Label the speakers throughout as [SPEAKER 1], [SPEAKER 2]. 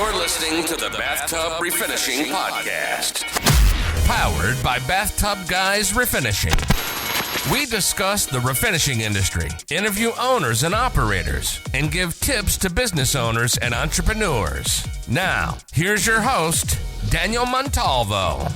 [SPEAKER 1] You're listening to the Bathtub Refinishing Podcast. Powered by BathTubGuys Refinishing. We discuss the refinishing industry, interview owners and operators, and give tips to business owners and entrepreneurs. Now, here's your host, Daniel Montalvo.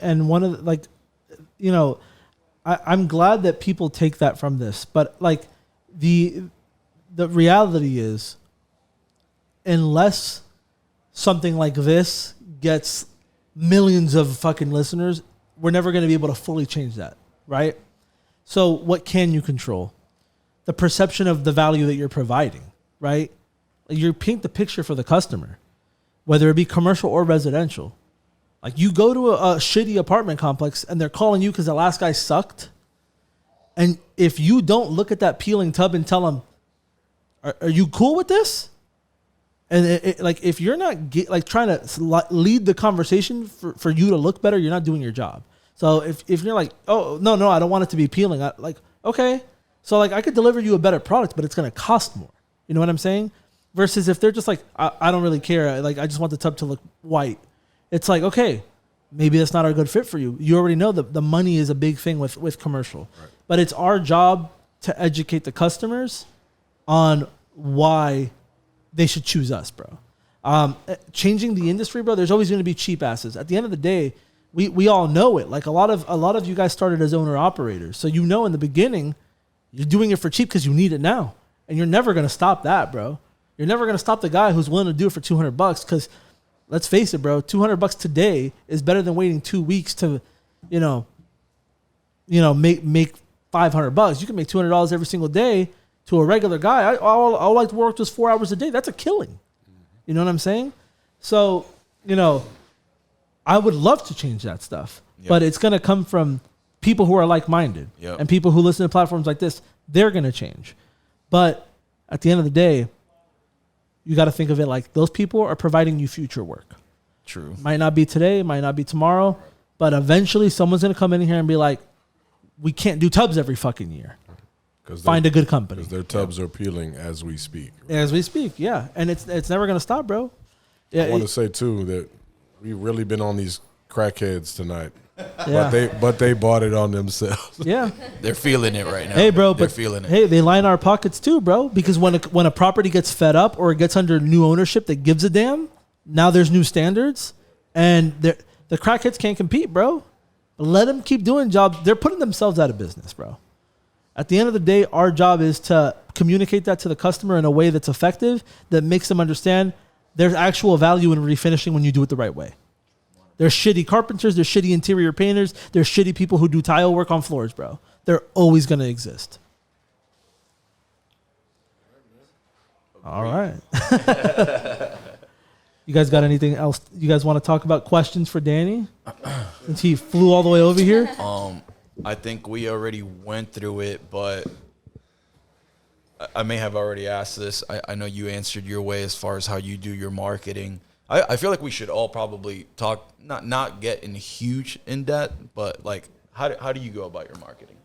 [SPEAKER 2] And one of the, I'm glad that people take that from this, but the reality is, unless something like this gets millions of fucking listeners, we're never going to be able to fully change that, right? So what can you control? The perception of the value that you're providing, right? You paint the picture for the customer, whether it be commercial or residential. Like, you go to a shitty apartment complex and they're calling you because the last guy sucked. And if you don't look at that peeling tub and tell them, are you cool with this? And if you're not trying to lead the conversation for you to look better, you're not doing your job. So if you're like, oh, no, I don't want it to be peeling. Okay. So I could deliver you a better product, but it's going to cost more. You know what I'm saying? Versus if they're just like, I don't really care. I just want the tub to look white. It's like, okay, maybe that's not a good fit for you. You already know that the money is a big thing with commercial. Right. But it's our job to educate the customers on why they should choose us, bro. Changing the industry, bro, there's always going to be cheap asses. At the end of the day, we all know it. Like, a lot of you guys started as owner-operators. So in the beginning, you're doing it for cheap because you need it now. And you're never going to stop that, bro. You're never going to stop the guy who's willing to do it for $200 because... Let's face it, bro. $200 today is better than waiting 2 weeks to, make $500. You can make $200 every single day to a regular guy. I like to work just 4 hours a day. That's a killing. You know what I'm saying? So, I would love to change that stuff, but it's gonna come from people who are like-minded and people who listen to platforms like this. They're gonna change, but at the end of the day, you got to think of it like those people are providing you future work.
[SPEAKER 3] True.
[SPEAKER 2] Might not be today, might not be tomorrow, but eventually someone's going to come in here and be like, we can't do tubs every fucking year. Find a good company.
[SPEAKER 4] Because their tubs are peeling as we speak.
[SPEAKER 2] Right? As we speak, yeah. And it's never going to stop, bro. Yeah,
[SPEAKER 4] I want to say, too, that we've really been on these crackheads tonight.
[SPEAKER 2] Yeah.
[SPEAKER 4] But they bought it on themselves.
[SPEAKER 2] Yeah.
[SPEAKER 3] They're feeling it right now.
[SPEAKER 2] Hey, bro,
[SPEAKER 3] they're feeling it.
[SPEAKER 2] Hey, they line our pockets too, bro. Because when a property gets fed up or it gets under new ownership that gives a damn, now there's new standards, and the crackheads can't compete, bro. Let them keep doing jobs. They're putting themselves out of business, bro. At the end of the day, our job is to communicate that to the customer in a way that's effective, that makes them understand there's actual value in refinishing when you do it the right way. There's shitty carpenters, there's shitty interior painters, there's shitty people who do tile work on floors, bro. They're always going to exist. All right. You guys got anything else you guys want to talk about? Questions for Danny? Since he flew all the way over here?
[SPEAKER 3] I think we already went through it, but I may have already asked this. I know you answered your way as far as how you do your marketing. I feel like we should all probably talk, not get in huge in debt, but how do you go about your marketing?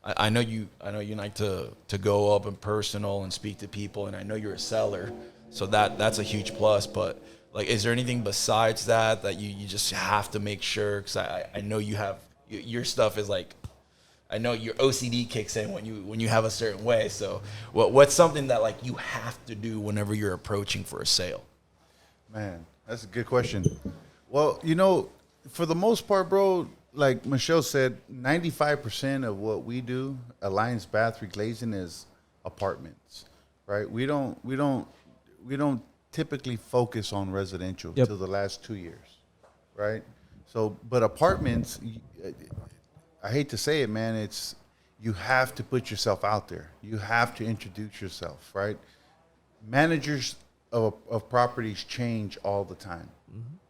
[SPEAKER 3] I know you like to go up and personal and speak to people, and I know you're a seller, so that's a huge plus. But is there anything besides that you just have to make sure? Because I know you have your stuff is I know your OCD kicks in when you have a certain way. So what's something that you have to do whenever you're approaching for a sale?
[SPEAKER 5] Man, that's a good question. Well, for the most part, bro, like Michelle said, 95% of what we do, Alliance Bath Reglazing, is apartments, right? We don't typically focus on residential till the last 2 years, right? So, but apartments, I hate to say it, man, you have to put yourself out there. You have to introduce yourself, right? Managers of properties change all the time,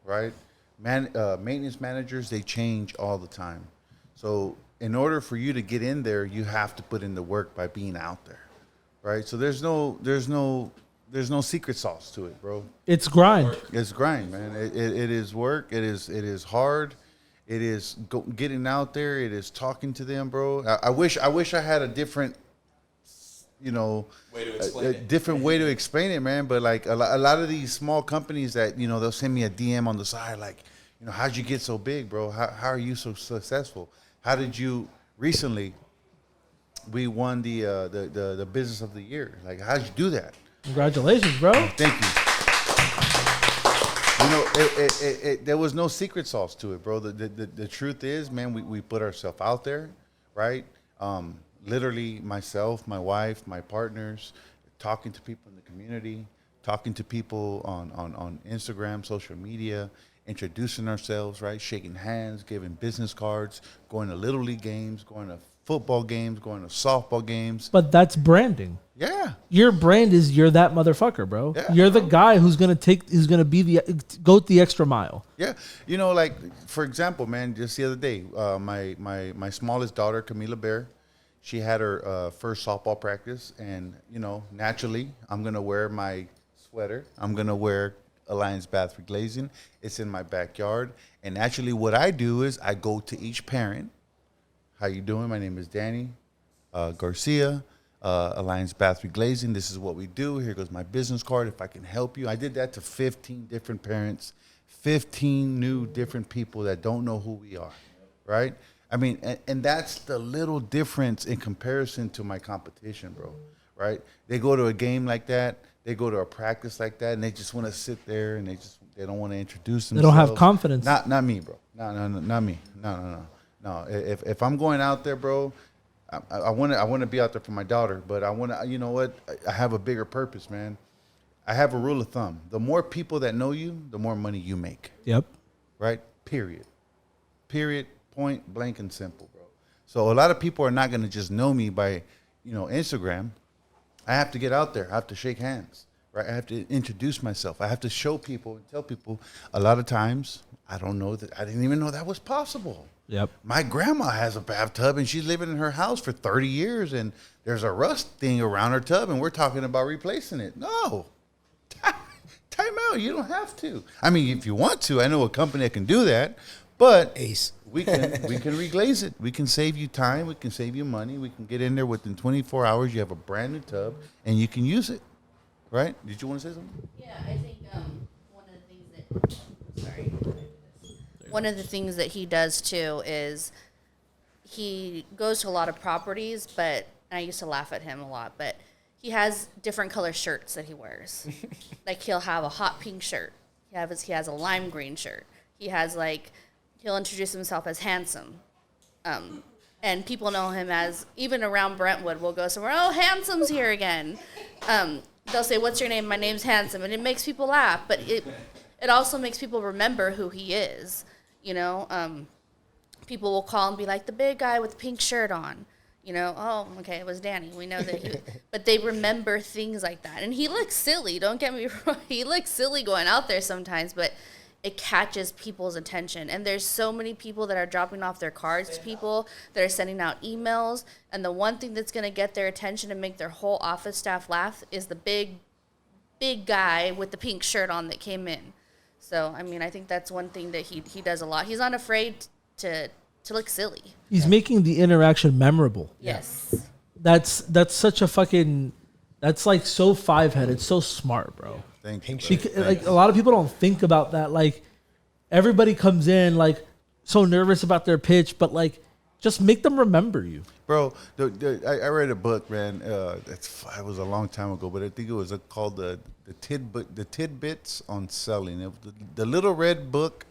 [SPEAKER 5] right? Maintenance managers, they change all the time. So in order for you to get in there, you have to put in the work by being out there, right? So there's no secret sauce to it, bro.
[SPEAKER 2] It's grind.
[SPEAKER 5] It's grind, man. It is work. It is hard. It is getting out there. It is talking to them, bro. I wish I had a different,
[SPEAKER 3] Way to explain it.
[SPEAKER 5] different way to explain it, man. But like a lot of these small companies that they'll send me a DM on the side, like, how'd you get so big, bro? How are you so successful? How did you recently? We won the business of the year. Like, how'd you do that?
[SPEAKER 2] Congratulations, bro.
[SPEAKER 5] Thank you. There was no secret sauce to it, bro. The truth is, man, we put ourselves out there, right? Literally, myself, my wife, my partners, talking to people in the community, talking to people on Instagram, social media, introducing ourselves, right? Shaking hands, giving business cards, going to Little League games, going to football games, going to softball games.
[SPEAKER 2] But that's branding.
[SPEAKER 5] Yeah.
[SPEAKER 2] Your brand is you're that motherfucker, bro.
[SPEAKER 5] Yeah,
[SPEAKER 2] you're the guy who's gonna go the extra mile.
[SPEAKER 5] Yeah, like for example, man, just the other day, my smallest daughter, Camila Bear, she had her first softball practice, and naturally, I'm gonna wear my sweater. I'm gonna wear Alliance Bath Reglazing. It's in my backyard, and naturally, what I do is I go to each parent. How you doing? My name is Danny Garcia. Alliance Bath Reglazing. This is what we do. Here goes my business card. If I can help you. I did that to 15 different parents, 15 new different people that don't know who we are, right? I mean, and that's the little difference in comparison to my competition, bro, right? They go to a game like that. They go to a practice like that, and they just want to sit there, and they don't want to introduce themselves.
[SPEAKER 2] They don't have confidence.
[SPEAKER 5] Not me, bro. No, not me. No. If I'm going out there, bro, I want to be out there for my daughter, but I want to, what? I have a bigger purpose, man. I have a rule of thumb. The more people that know you, the more money you make.
[SPEAKER 2] Yep.
[SPEAKER 5] Right? Period. Point blank and simple, bro. So a lot of people are not going to just know me by, Instagram. I have to get out there. I have to shake hands, right? I have to introduce myself. I have to show people and tell people. A lot of times, I didn't even know that was possible.
[SPEAKER 2] Yep.
[SPEAKER 5] My grandma has a bathtub, and she's living in her house for 30 years, and there's a rust thing around her tub, and we're talking about replacing it. No. Time out. You don't have to. I mean, if you want to, I know a company that can do that, but
[SPEAKER 6] Ace.
[SPEAKER 5] we can reglaze it. We can save you time. We can save you money. We can get in there within 24 hours. You have a brand new tub, and you can use it. Right? Did you want to say something?
[SPEAKER 7] Yeah, I think one of the things that he does too is he goes to a lot of properties, but I used to laugh at him a lot, but he has different color shirts that he wears. Like he'll have a hot pink shirt. He has a lime green shirt. He has he'll introduce himself as handsome. And people know him as, even around Brentwood, we'll go somewhere, oh, Handsome's here again. They'll say, what's your name? My name's Handsome. And it makes people laugh, but it also makes people remember who he is. People will call and be like, the big guy with the pink shirt on. Oh, okay, it was Danny. We know that but they remember things like that. And he looks silly, don't get me wrong. He looks silly going out there sometimes, but it catches people's attention. And there's so many people that are dropping off their cards to people, that are sending out emails. And the one thing that's going to get their attention and make their whole office staff laugh is the big guy with the pink shirt on that came in. So, I mean, I think that's one thing that he does a lot. He's not afraid to look silly.
[SPEAKER 2] He's making the interaction memorable.
[SPEAKER 7] Yes.
[SPEAKER 2] That's such a fucking, that's like so five-headed, so smart, bro.
[SPEAKER 5] Thank you.
[SPEAKER 2] Like a lot of people don't think about that. Like everybody comes in like so nervous about their pitch, but like just make them remember you,
[SPEAKER 5] bro. I read a book, man. It was a long time ago, but I think it was called the Tidbits on Selling. It was the Little Red Book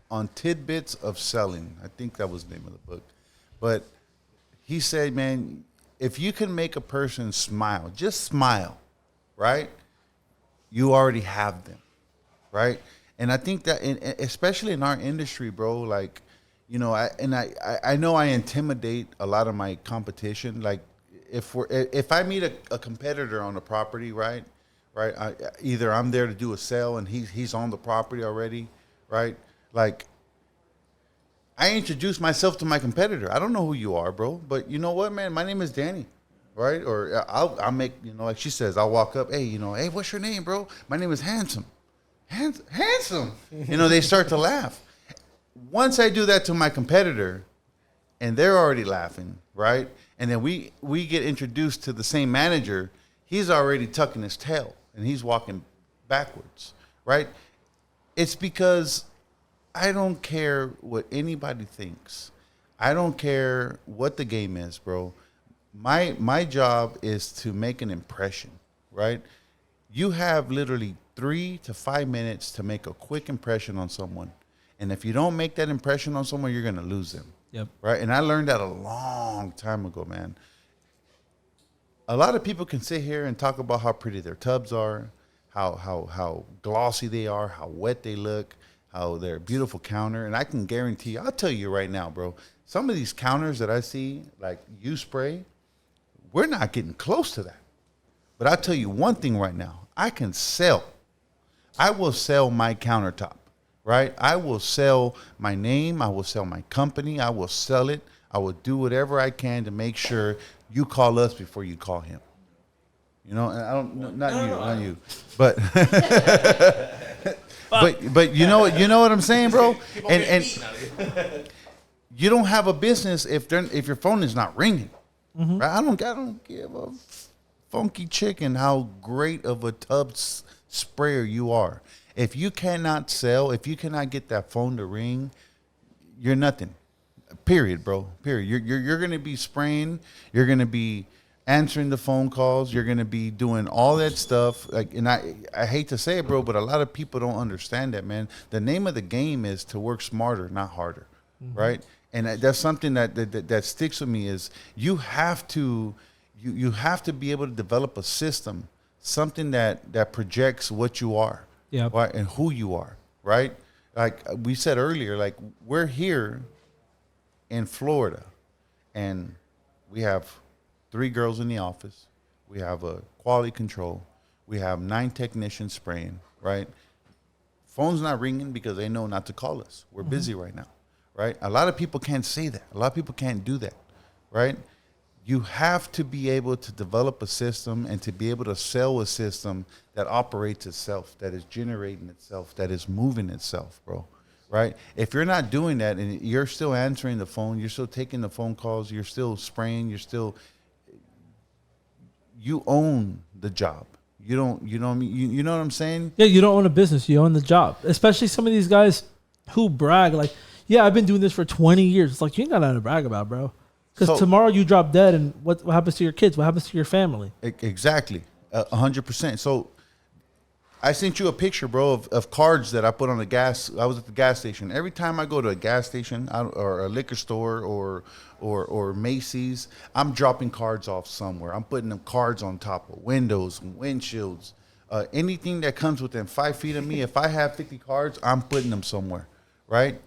[SPEAKER 5] on Tidbits of Selling. I think that was the name of the book. But he said, man, if you can make a person smile, just smile, right? You already have them, right? And I think that, especially in our industry, bro, like, I know I intimidate a lot of my competition. Like, if I meet a competitor on the property, right, either I'm there to do a sale and he's on the property already, right? Like, I introduce myself to my competitor. I don't know who you are, bro, but you know what, man? My name is Danny, right? Or I'll make, like she says, I'll walk up, hey, hey, what's your name, bro? My name is Handsome. Handsome. They start to laugh. Once I do that to my competitor, and they're already laughing, right? And then we get introduced to the same manager. He's already tucking his tail, and he's walking backwards, right? It's because I don't care what anybody thinks. I don't care what the game is, bro. My job is to make an impression, right? You have literally 3 to 5 minutes to make a quick impression on someone. And if you don't make that impression on someone, you're going to lose them.
[SPEAKER 2] Yep.
[SPEAKER 5] Right? And I learned that a long time ago, man. A lot of people can sit here and talk about how pretty their tubs are, how glossy they are, how wet they look, how they're a beautiful counter. And I can guarantee you, I'll tell you right now, bro, some of these counters that I see, like you spray, we're not getting close to that. But I'll tell you one thing right now. I can sell. I will sell my countertop, right? I will sell my name. I will sell my company. I will sell it. I will do whatever I can to make sure you call us before you call him. And I don't, not you, but, but you know what I'm saying, bro? And you don't have a business if your phone is not ringing. Mm-hmm. Right? I don't give a funky chicken how great of a tub sprayer you are. If you cannot sell, if you cannot get that phone to ring, you're nothing. Period, bro. Period. You're gonna be spraying. You're gonna be answering the phone calls. You're gonna be doing all that stuff. And I hate to say it, bro, but a lot of people don't understand that, man. The name of the game is to work smarter, not harder, right? And that's something that sticks with me is you have to be able to develop a system, something that projects what you are, right, and who you are, right? Like we said earlier, like we're here in Florida, and we have 3 girls in the office. We have a quality control. We have 9 technicians spraying, right? Phone's not ringing because they know not to call us. We're busy right now, right? A lot of people can't say that. A lot of people can't do that, right? You have to be able to develop a system and to be able to sell a system that operates itself, that is generating itself, that is moving itself, bro. Right? If you're not doing that and you're still answering the phone, you're still taking the phone calls, you're still spraying, you own the job. You know what I mean? You know what I'm saying?
[SPEAKER 2] Yeah, you don't own a business, you own the job. Especially some of these guys who brag like, yeah, I've been doing this for 20 years. It's like, you ain't got nothing to brag about, bro. Because tomorrow you drop dead and what happens to your kids? What happens to your family?
[SPEAKER 5] Exactly. 100%. So I sent you a picture, bro, of cards that I put on the gas. I was at the gas station. Every time I go to a gas station or a liquor store or Macy's, I'm dropping cards off somewhere. I'm putting them cards on top of windows and windshields. Anything that comes within 5 feet of me, if I have 50 cards, I'm putting them somewhere, right?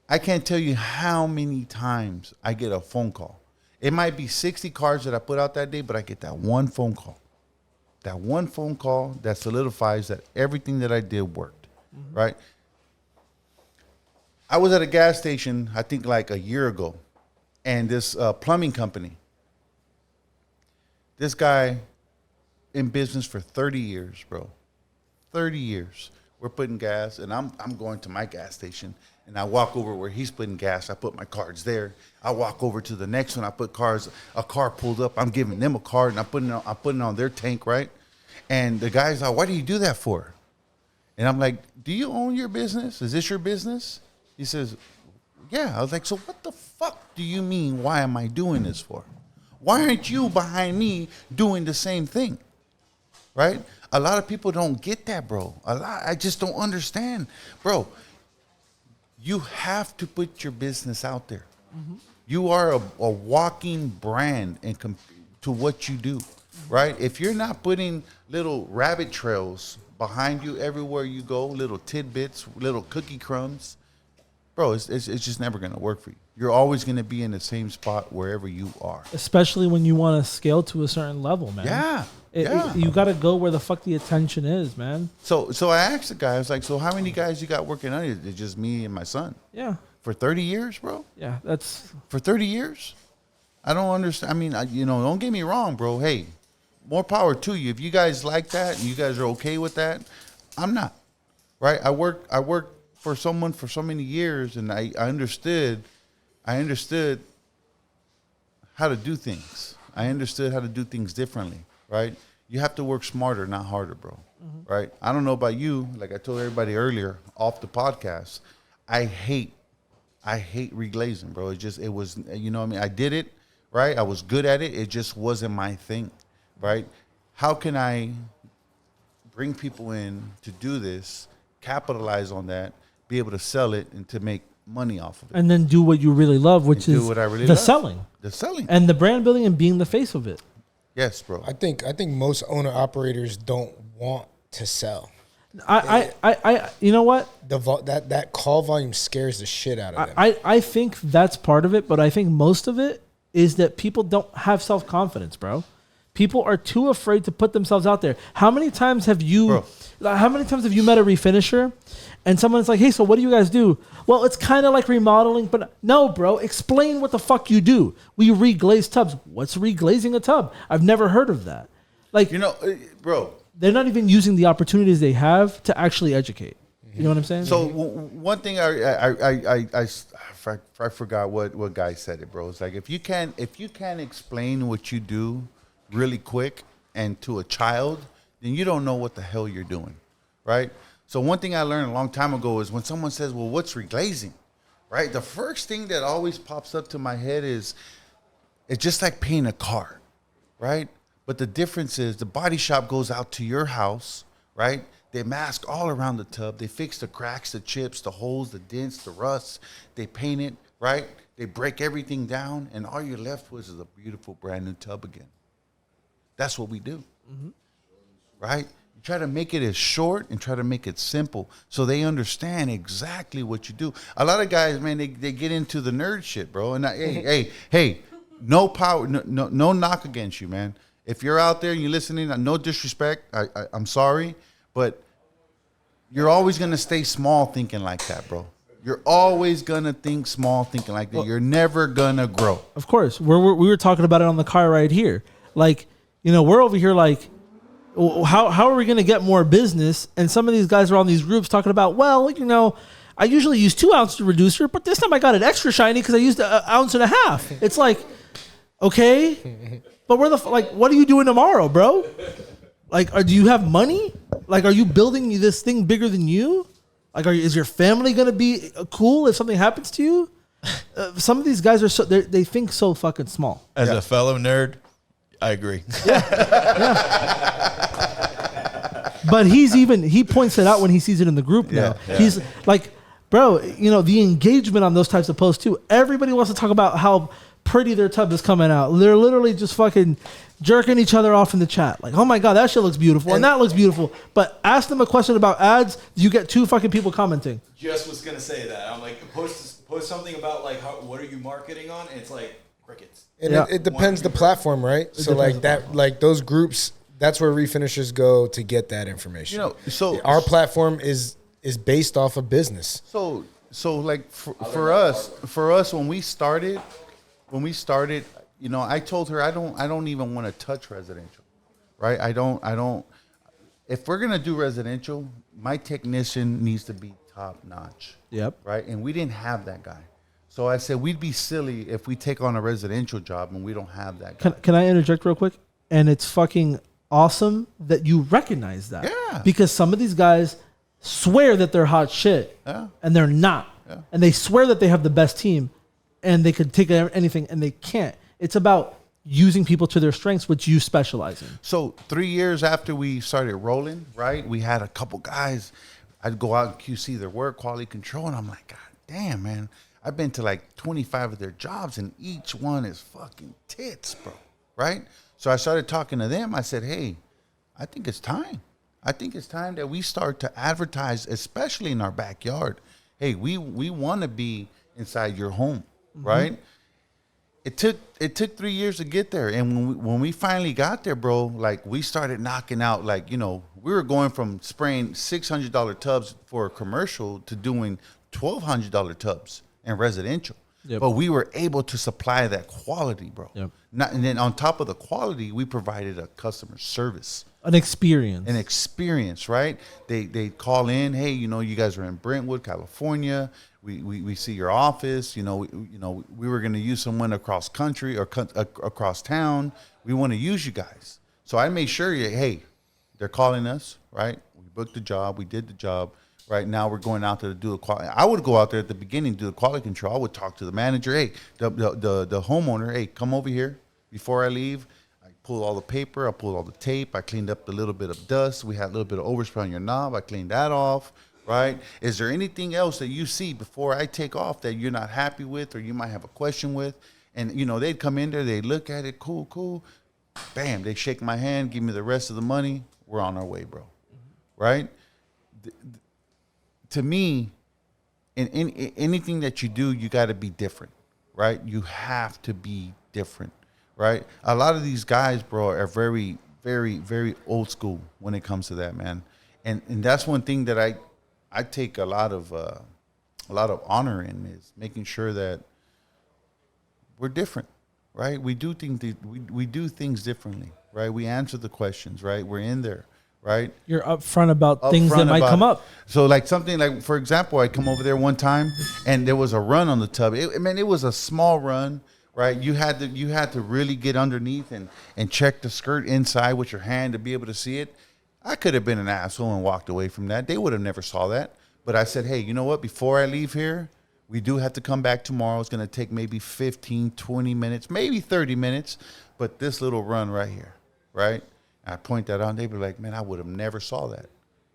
[SPEAKER 5] I can't tell you how many times I get a phone call. It might be 60 cards that I put out that day, but I get that one phone call. That one phone call that solidifies that everything that I did worked, right? I was at a gas station, I think like a year ago, and this plumbing company, this guy in business for 30 years, bro. 30 years. We're putting gas, and I'm going to my gas station, and I walk over where he's putting gas. I put my cards there. I walk over to the next one. I put cards. A car pulled up. I'm giving them a card, and I'm putting it on their tank, right? And the guy's like, "Why do you do that for?" And I'm like, "Do you own your business? Is this your business?" He says, "Yeah." I was like, "So what the fuck do you mean? Why am I doing this for? Why aren't you behind me doing the same thing?" Right? A lot of people don't get that, bro. I just don't understand, bro. You have to put your business out there. You are a walking brand to what you do, right? If you're not putting little rabbit trails behind you everywhere you go, little tidbits, little cookie crumbs, bro, it's just never going to work for you. You're always going to be in the same spot wherever you are.
[SPEAKER 2] Especially when you want to scale to a certain level, man.
[SPEAKER 5] Yeah.
[SPEAKER 2] You got to go where the fuck the attention is, man.
[SPEAKER 5] So I asked the guy, I was like, "So how many guys you got working on it?" It's just me and my son.
[SPEAKER 2] Yeah.
[SPEAKER 5] For 30 years, bro?
[SPEAKER 2] Yeah, that's
[SPEAKER 5] For 30 years? I don't understand. I mean, don't get me wrong, bro. Hey, more power to you. If you guys like that and you guys are okay with that, I'm not. Right? I worked for someone for so many years, and I understood how to do things. I understood how to do things differently, right? You have to work smarter, not harder, bro. Right? I don't know about you. Like I told everybody earlier off the podcast, I hate reglazing, bro. It was, what I mean? I did it, right? I was good at it. It just wasn't my thing, right? How can I bring people in to do this, capitalize on that, be able to sell it, and to make money off of it?
[SPEAKER 2] and then do what you really love, which
[SPEAKER 5] And
[SPEAKER 2] is
[SPEAKER 5] do what I really
[SPEAKER 2] the
[SPEAKER 5] love.
[SPEAKER 2] selling
[SPEAKER 5] The selling.
[SPEAKER 2] and the brand building and being the face of it.
[SPEAKER 5] Yes, bro.
[SPEAKER 6] I think most owner operators don't want to sell.
[SPEAKER 2] I you know what?
[SPEAKER 6] That call volume scares the shit out of them.
[SPEAKER 2] I think that's part of it, but I think most of it is that people don't have self-confidence, bro. People are too afraid to put themselves out there. How many times have you met a refinisher and someone's like, hey, so what do you guys do? Well, it's kind of like remodeling, but no, bro, explain what the fuck you do. We reglaze tubs. What's reglazing a tub? I've never heard of that. Like,
[SPEAKER 5] Bro.
[SPEAKER 2] they're not even using the opportunities they have to actually educate. You know what I'm saying?
[SPEAKER 5] So one thing I forgot what guy said it, bro. It's like if you can't explain what you do really quick and to a child, then you don't know what the hell you're doing, right? So one thing I learned a long time ago is when someone says, well, what's reglazing, right? The first thing that always pops up to my head is it's just like painting a car, right? But the difference is the body shop goes out to your house, right? They mask all around the tub. They fix the cracks, the chips, the holes, the dents, the rusts. They paint it, right? They break everything down, and all you're left with is a beautiful brand new tub again. That's what we do, right? You try to make it as short and try to make it simple so they understand exactly what you do. A lot of guys, man, they get into the nerd shit, bro. And hey, no power, no knock against you, man. If you're out there and you're listening, no disrespect, I'm sorry, but you're always going to stay small thinking like that, bro. You're always going to think small thinking like that. Well, you're never going to grow.
[SPEAKER 2] Of course. We were talking about it on the car ride here. Like, we're over here like, how are we going to get more business? And some of these guys are on these groups talking about, well, I usually use 2 ounces reducer, but this time I got it extra shiny because I used an ounce and a half. It's like, okay, but what are you doing tomorrow, bro? Like, do you have money? Like, are you building this thing bigger than you? Like, is your family going to be cool if something happens to you? Some of these guys are they think so fucking small.
[SPEAKER 3] As a fellow nerd, I agree.
[SPEAKER 2] But he points it out when he sees it in the group now.
[SPEAKER 5] Yeah.
[SPEAKER 2] He's like, bro, the engagement on those types of posts too. Everybody wants to talk about how pretty their tub is coming out. They're literally just fucking jerking each other off in the chat. Like, oh my God, that shit looks beautiful. And that looks beautiful. But ask them a question about ads, you get 2 fucking people commenting.
[SPEAKER 3] Just was going to say that. I'm like, post something about like, what are you marketing on? And it's like crickets.
[SPEAKER 6] And it depends the platform, right? So like that, like those groups, that's where refinishers go to get that information.
[SPEAKER 5] So
[SPEAKER 6] our platform is based off of business.
[SPEAKER 5] So like for us when we started, I told her I don't even want to touch residential, right? I don't. If we're gonna do residential, my technician needs to be top notch.
[SPEAKER 2] Yep.
[SPEAKER 5] Right, and we didn't have that guy. So I said we'd be silly if we take on a residential job and we don't have that guy.
[SPEAKER 2] Can I interject real quick? And it's fucking awesome that you recognize that.
[SPEAKER 5] Yeah.
[SPEAKER 2] Because some of these guys swear that they're hot shit, and they're not. Yeah. And they swear that they have the best team, and they could take anything, and they can't. It's about using people to their strengths, which you specialize in.
[SPEAKER 5] So 3 years after we started rolling, right, we had a couple guys. I'd go out and QC their work, quality control, and I'm like, God damn, man. I've been to like 25 of their jobs, and each one is fucking tits, bro, right? So I started talking to them. I said, hey, I think it's time. I think it's time that we start to advertise, especially in our backyard. Hey, we want to be inside your home, right? It took 3 years to get there, and when we finally got there, bro, like we started knocking out, like, we were going from spraying $600 tubs for a commercial to doing $1,200 tubs and residential.
[SPEAKER 2] Yep.
[SPEAKER 5] But we were able to supply that quality, bro.
[SPEAKER 2] Yep.
[SPEAKER 5] And then on top of the quality, we provided a customer service.
[SPEAKER 2] An experience,
[SPEAKER 5] right? They call in, hey, you guys are in Brentwood, California. We see your office. We were going to use someone across country or across town. We want to use you guys. So I made sure, hey, they're calling us, right? We booked the job. We did the job. Right now, we're going out there to do a quality. I would go out there at the beginning, do the quality control. I would talk to the manager. Hey, the homeowner. Hey, come over here before I leave. I pulled all the paper. I pulled all the tape. I cleaned up a little bit of dust. We had a little bit of overspray on your knob. I cleaned that off. Right? Is there anything else that you see before I take off that you're not happy with, or you might have a question with? And they'd come in there. They look at it. Cool. Bam. They shake my hand. Give me the rest of the money. We're on our way, bro. Right? To me, in anything that you do, you got to be different, right? You have to be different, right? A lot of these guys, bro, are very, very, very old school when it comes to that, man. And that's one thing that I take a lot of honor in, is making sure that we're different, right? We do things differently, right? We answer the questions, right? We're in there. Right, you're
[SPEAKER 2] upfront about things that might come up.
[SPEAKER 5] So, like something like, for example, I come over there one time and there was a run on the tub. It was a small run, right? You had to really get underneath and check the skirt inside with your hand to be able to see it. I could have been an asshole and walked away from that. They would have never saw that. But I said, hey, you know what? Before I leave here, we do have to come back tomorrow. It's going to take maybe 15, 20 minutes, maybe 30 minutes. But this little run right here, right? I point that out, and they be like, man, I would have never saw that,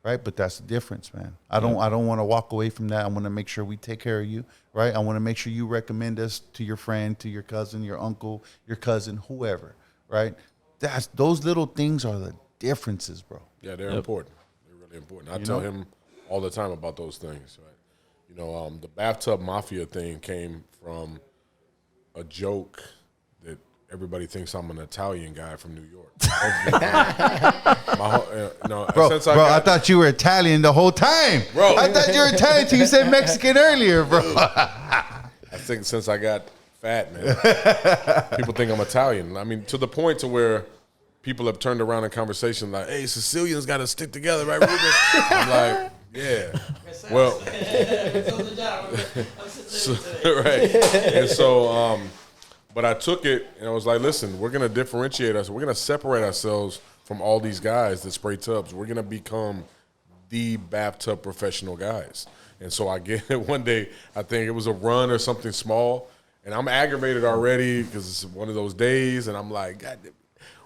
[SPEAKER 5] right? But that's the difference, man. I don't want to walk away from that. I want to make sure we take care of you, right? I want to make sure you recommend us to your friend, to your cousin, your uncle, your cousin, whoever, right? Those little things are the differences, bro.
[SPEAKER 4] Yeah, they're important. They're really important. I tell him all the time about those things, right? The bathtub mafia thing came from a joke that everybody thinks I'm an Italian guy from New York.
[SPEAKER 5] I thought you were Italian the whole time.
[SPEAKER 4] Bro.
[SPEAKER 5] I thought you were Italian until you said Mexican earlier, bro.
[SPEAKER 4] I think since I got fat, man, people think I'm Italian. I mean, to the point to where people have turned around in conversation like, hey, Sicilians got to stick together, right, Ruben? I'm like, yeah. Well, right. And so, but I took it and I was like, listen, we're going to differentiate us. We're going to separate ourselves from all these guys that spray tubs. We're going to become the bathtub professional guys. And so I get it one day, I think it was a run or something small, and I'm aggravated already because it's one of those days, and I'm like, God,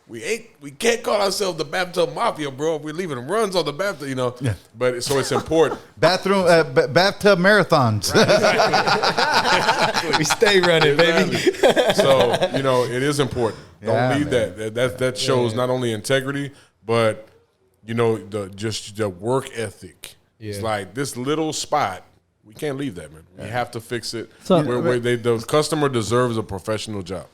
[SPEAKER 4] we can't call ourselves the bathtub mafia, bro. We're leaving runs on the bathtub, Yeah. But so it's important.
[SPEAKER 5] Bathtub marathons.
[SPEAKER 6] Exactly. We stay running, baby.
[SPEAKER 4] So it is important. Don't leave that. That shows not only integrity, but the work ethic. Yeah. It's like this little spot. We can't leave that, man. We have to fix it. So the customer deserves a professional job.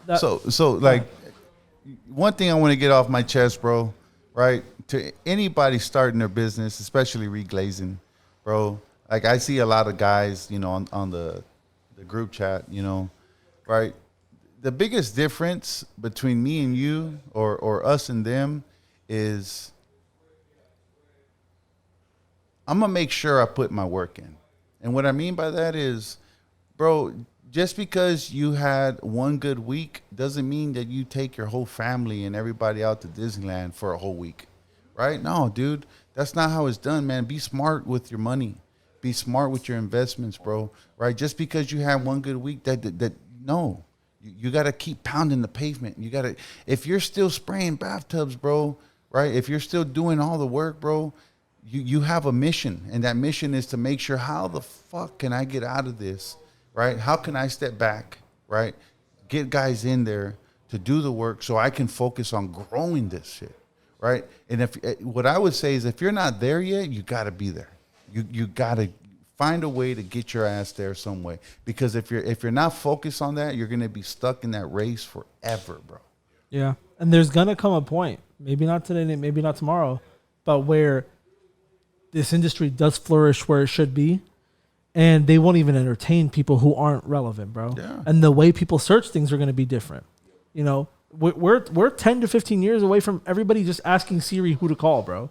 [SPEAKER 5] One thing I want to get off my chest, bro, right? To anybody starting their business, especially reglazing, bro. Like I see a lot of guys, on the group chat, right? The biggest difference between me and you or us and them is I'm going to make sure I put my work in. And what I mean by that is, bro, just because you had one good week doesn't mean that you take your whole family and everybody out to Disneyland for a whole week, right? No, dude, that's not how it's done, man. Be smart with your money. Be smart with your investments, bro, right? Just because you had one good week, no. You got to keep pounding the pavement. You got to, if you're still spraying bathtubs, bro, right? If you're still doing all the work, bro, you have a mission, and that mission is to make sure, how the fuck can I get out of this, right? How can I step back, right? Get guys in there to do the work so I can focus on growing this shit, right? And what I would say is, if you're not there yet, you got to be there. You got to find a way to get your ass there some way, because if you're not focused on that, you're going to be stuck in that race forever, bro.
[SPEAKER 2] Yeah, and there's going to come a point, maybe not today, maybe not tomorrow, but where this industry does flourish where it should be, and they won't even entertain people who aren't relevant, bro.
[SPEAKER 5] Yeah.
[SPEAKER 2] And the way people search things are going to be different. You know, we're 10 to 15 years away from everybody just asking Siri who to call, bro.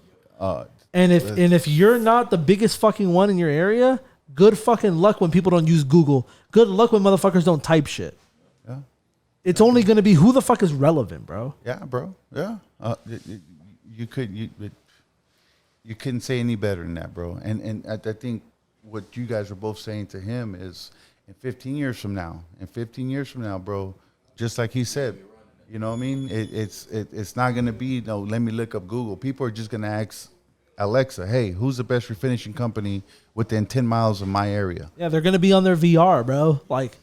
[SPEAKER 2] And if you're not the biggest fucking one in your area, good fucking luck when people don't use Google. Good luck when motherfuckers don't type shit.
[SPEAKER 5] Yeah.
[SPEAKER 2] It's only going to be who the fuck is relevant, bro.
[SPEAKER 5] Yeah, bro. Yeah. You couldn't say any better than that, bro. And I think what you guys are both saying to him is in 15 years from now, bro, just like he said, you know what I mean? It's not going to be, no, let me look up Google. People are just going to ask Alexa, hey, who's the best refinishing company within 10 miles of my area?
[SPEAKER 2] Yeah, they're going to be on their VR, bro. Like,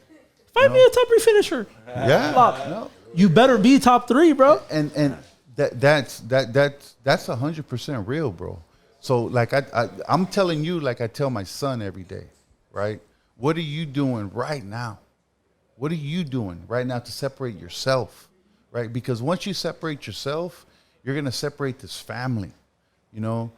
[SPEAKER 2] find me a top refinisher.
[SPEAKER 5] Yeah.
[SPEAKER 2] No. You better be top 3, bro.
[SPEAKER 5] And that's 100% real, bro. So like I'm telling you, like I tell my son every day, right? What are you doing right now? What are you doing right now to separate yourself, right? Because once you separate yourself, you're gonna separate this family. You know,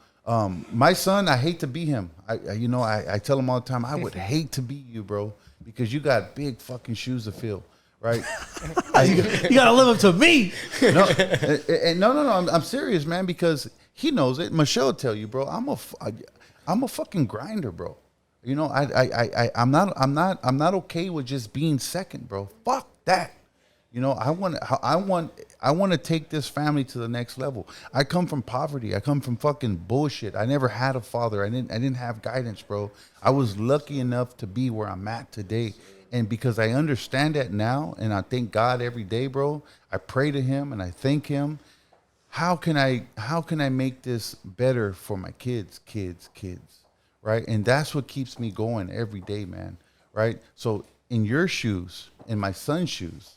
[SPEAKER 5] my son, I hate to be him. I tell him all the time, I would hate to be you, bro, because you got big fucking shoes to fill, right?
[SPEAKER 2] You gotta live up to me.
[SPEAKER 5] No, I'm serious, man, because he knows it. Michelle will tell you, bro. I'm a fucking grinder, bro. You know, I'm not okay with just being second, bro. Fuck that. You know, I want to take this family to the next level. I come from poverty. I come from fucking bullshit. I never had a father. I didn't have guidance, bro. I was lucky enough to be where I'm at today. And because I understand that now, and I thank God every day, bro, I pray to him and I thank him. How can I make this better for my kids, right? And that's what keeps me going every day, man, right? So in your shoes, in my son's shoes,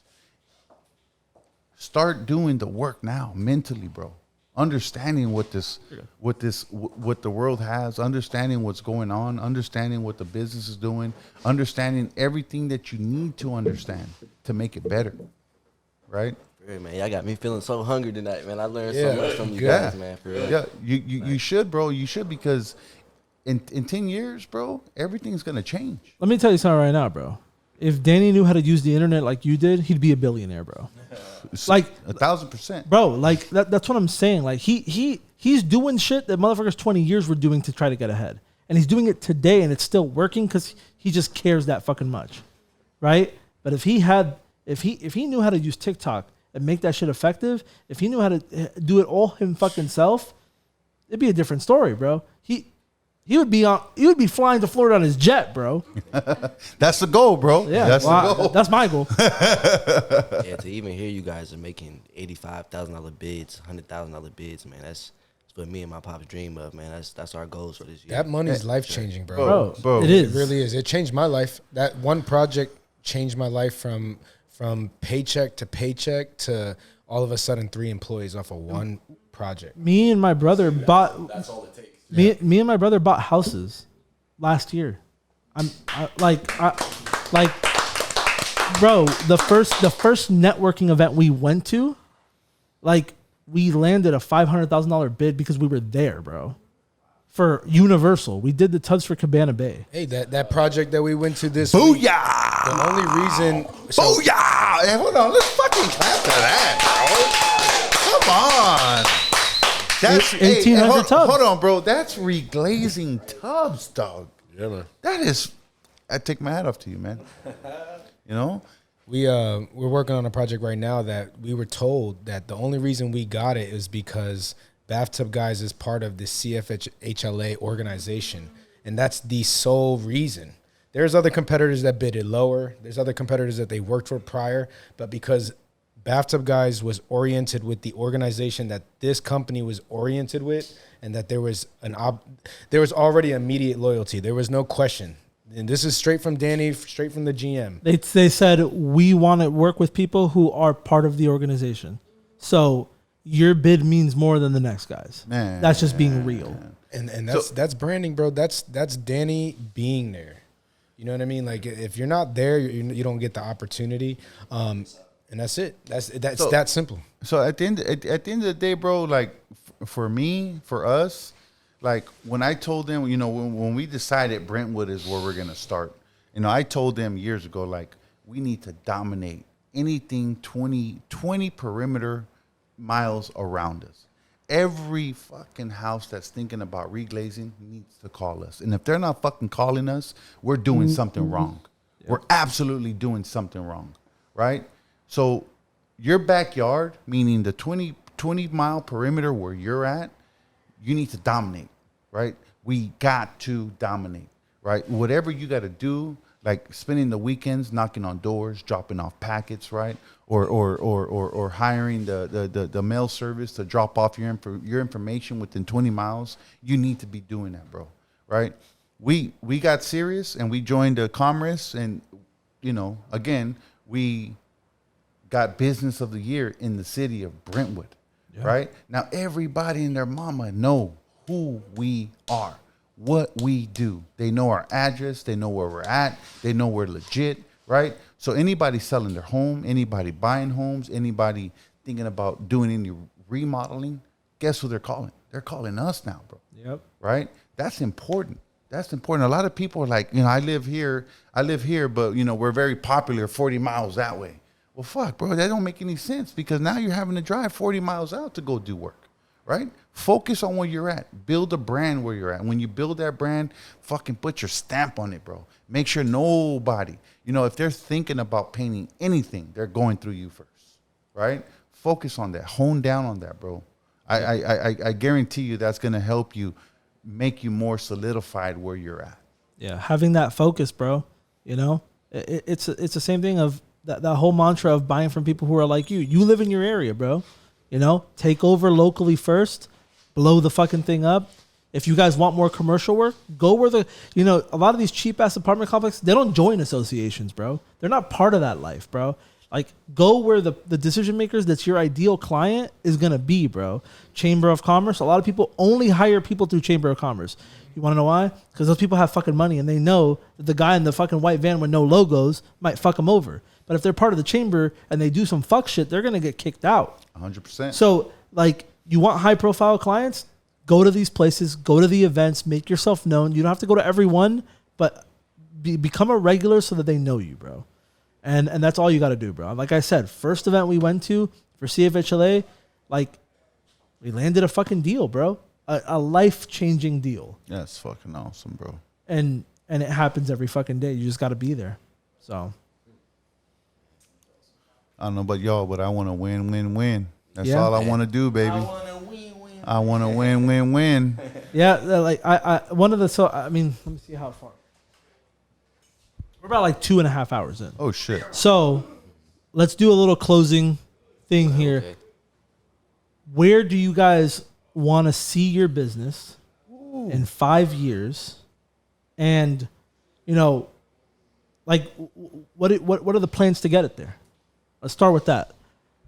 [SPEAKER 5] start doing the work now mentally, bro. Understanding what the world has, understanding what's going on, understanding what the business is doing, understanding everything that you need to understand to make it better, right?
[SPEAKER 8] Hey, man, y'all got me feeling so hungry tonight, man. I learned so much from you guys, man. For real.
[SPEAKER 5] Yeah, you should, bro. You should, because in 10 years, bro, everything's gonna change.
[SPEAKER 2] Let me tell you something right now, bro. If Danny knew how to use the internet like you did, he'd be a billionaire, bro. Like
[SPEAKER 5] 1,000%,
[SPEAKER 2] bro. Like that's what I'm saying. Like he's doing shit that motherfuckers 20 years were doing to try to get ahead, and he's doing it today, and it's still working because he just cares that fucking much, right? But if he knew how to use TikTok and make that shit effective, if he knew how to do it all him fucking self, it'd be a different story, bro. He would be flying to Florida on his jet, bro.
[SPEAKER 5] That's the goal, bro.
[SPEAKER 2] Yeah,
[SPEAKER 5] that's the goal.
[SPEAKER 2] That's my goal.
[SPEAKER 8] Yeah, to even hear you guys are making $85,000 bids, $100,000 bids, man, that's what me and my pops dream of, man. That's our goals for this year.
[SPEAKER 6] That money's life changing, bro.
[SPEAKER 5] Bro,
[SPEAKER 2] it is.
[SPEAKER 6] It really is. It changed my life. That one project changed my life from paycheck to paycheck to all of a sudden 3 employees off of one project.
[SPEAKER 2] Me and my brother bought.
[SPEAKER 3] That's all it takes.
[SPEAKER 2] Me and my brother bought houses last year. Bro, the first networking event we went to, like, we landed a $500,000 bid because we were there, bro. For Universal, we did the tubs for Cabana Bay.
[SPEAKER 6] Hey, that project that we went to this
[SPEAKER 5] Booyah!
[SPEAKER 6] week, the only reason...
[SPEAKER 5] Booyah! Hey, hold on, let's fucking clap to that, bro. Come on. That's
[SPEAKER 2] 1,800 tubs.
[SPEAKER 5] Hold on, bro. That's reglazing tubs, dog.
[SPEAKER 4] Yeah, man.
[SPEAKER 5] That is... I take my hat off to you, man. You know?
[SPEAKER 6] We're working on a project right now that we were told that the only reason we got it is because Bathtub Guys is part of the CFHLA organization, and that's the sole reason. There's other competitors that bid it lower. There's other competitors that they worked for prior, but because Bathtub Guys was oriented with the organization that this company was oriented with, and that there was already immediate loyalty. There was no question. And this is straight from Danny, straight from the GM.
[SPEAKER 2] They said, we want to work with people who are part of the organization. So your bid means more than the next guy's.
[SPEAKER 5] Man.
[SPEAKER 2] That's just being real.
[SPEAKER 6] And that's branding, bro. That's Danny being there. You know what I mean? Like, if you're not there, you don't get the opportunity. And that's it. That's that simple.
[SPEAKER 5] So at the end of the day, bro, like for me, for us, like when I told them, you know, when we decided Brentwood is where we're gonna start, you know, I told them years ago, like, we need to dominate anything 20 perimeter miles around us. Every fucking house that's thinking about reglazing needs to call us. And if they're not fucking calling us, we're doing something wrong. Yep. We're absolutely doing something wrong, right? So your backyard, meaning the 20 mile perimeter where you're at, you need to dominate, right? We got to dominate, right? Whatever you got to do, like spending the weekends knocking on doors, dropping off packets, right? Or hiring the mail service to drop off your information within 20 miles. You need to be doing that, bro, right? We got serious and we joined the Commerce, and you know, again, we got Business of the Year in the city of Brentwood, right? Now everybody and their mama know who we are, what we do. They know our address, they know where we're at, they know we're legit, right? So anybody selling their home, anybody buying homes, anybody thinking about doing any remodeling, guess who they're calling? They're calling us now, bro.
[SPEAKER 2] Yep.
[SPEAKER 5] Right? That's important. That's important. A lot of people are like, you know, I live here, but, you know, we're very popular 40 miles that way. Well, fuck, bro, that don't make any sense, because now you're having to drive 40 miles out to go do work, right? Focus on where you're at. Build a brand where you're at. When you build that brand, fucking put your stamp on it, bro. Make sure nobody, you know, if they're thinking about painting anything, they're going through you first, right? Focus on that. Hone down on that, bro. I guarantee you that's going to help you make you more solidified where you're at.
[SPEAKER 2] Yeah, having that focus, bro. You know, it's the same thing of that whole mantra of buying from people who are like you. You live in your area, bro. You know, take over locally first, blow the fucking thing up. If you guys want more commercial work, go where you know, a lot of these cheap ass apartment complexes, they don't join associations, bro. They're not part of that life, bro. Like, go where the decision makers that's your ideal client is going to be, bro. Chamber of Commerce. A lot of people only hire people through Chamber of Commerce. You want to know why? Because those people have fucking money, and they know that the guy in the fucking white van with no logos might fuck them over. But if they're part of the chamber and they do some fuck shit, they're going to get kicked out.
[SPEAKER 5] 100%.
[SPEAKER 2] So, like, you want high profile clients? Go to these places, go to the events, make yourself known. You don't have to go to every one, but become a regular so that they know you, bro. And that's all you got to do, bro. Like I said, first event we went to for CFHLA, like, we landed a fucking deal, bro. A life-changing deal.
[SPEAKER 5] Yeah, it's fucking awesome, bro.
[SPEAKER 2] And it happens every fucking day. You just got to be there. So
[SPEAKER 5] I don't know about y'all, but I want to win. That's all I want to do, baby. I want to win.
[SPEAKER 2] Yeah, like one of the, so I mean, let me see how far. We're about like 2.5 hours in.
[SPEAKER 5] Oh shit.
[SPEAKER 2] So let's do a little closing thing here.
[SPEAKER 8] Okay.
[SPEAKER 2] Where do you guys want to see your business in 5 years? And, you know, like, what are the plans to get it there? Let's start with that.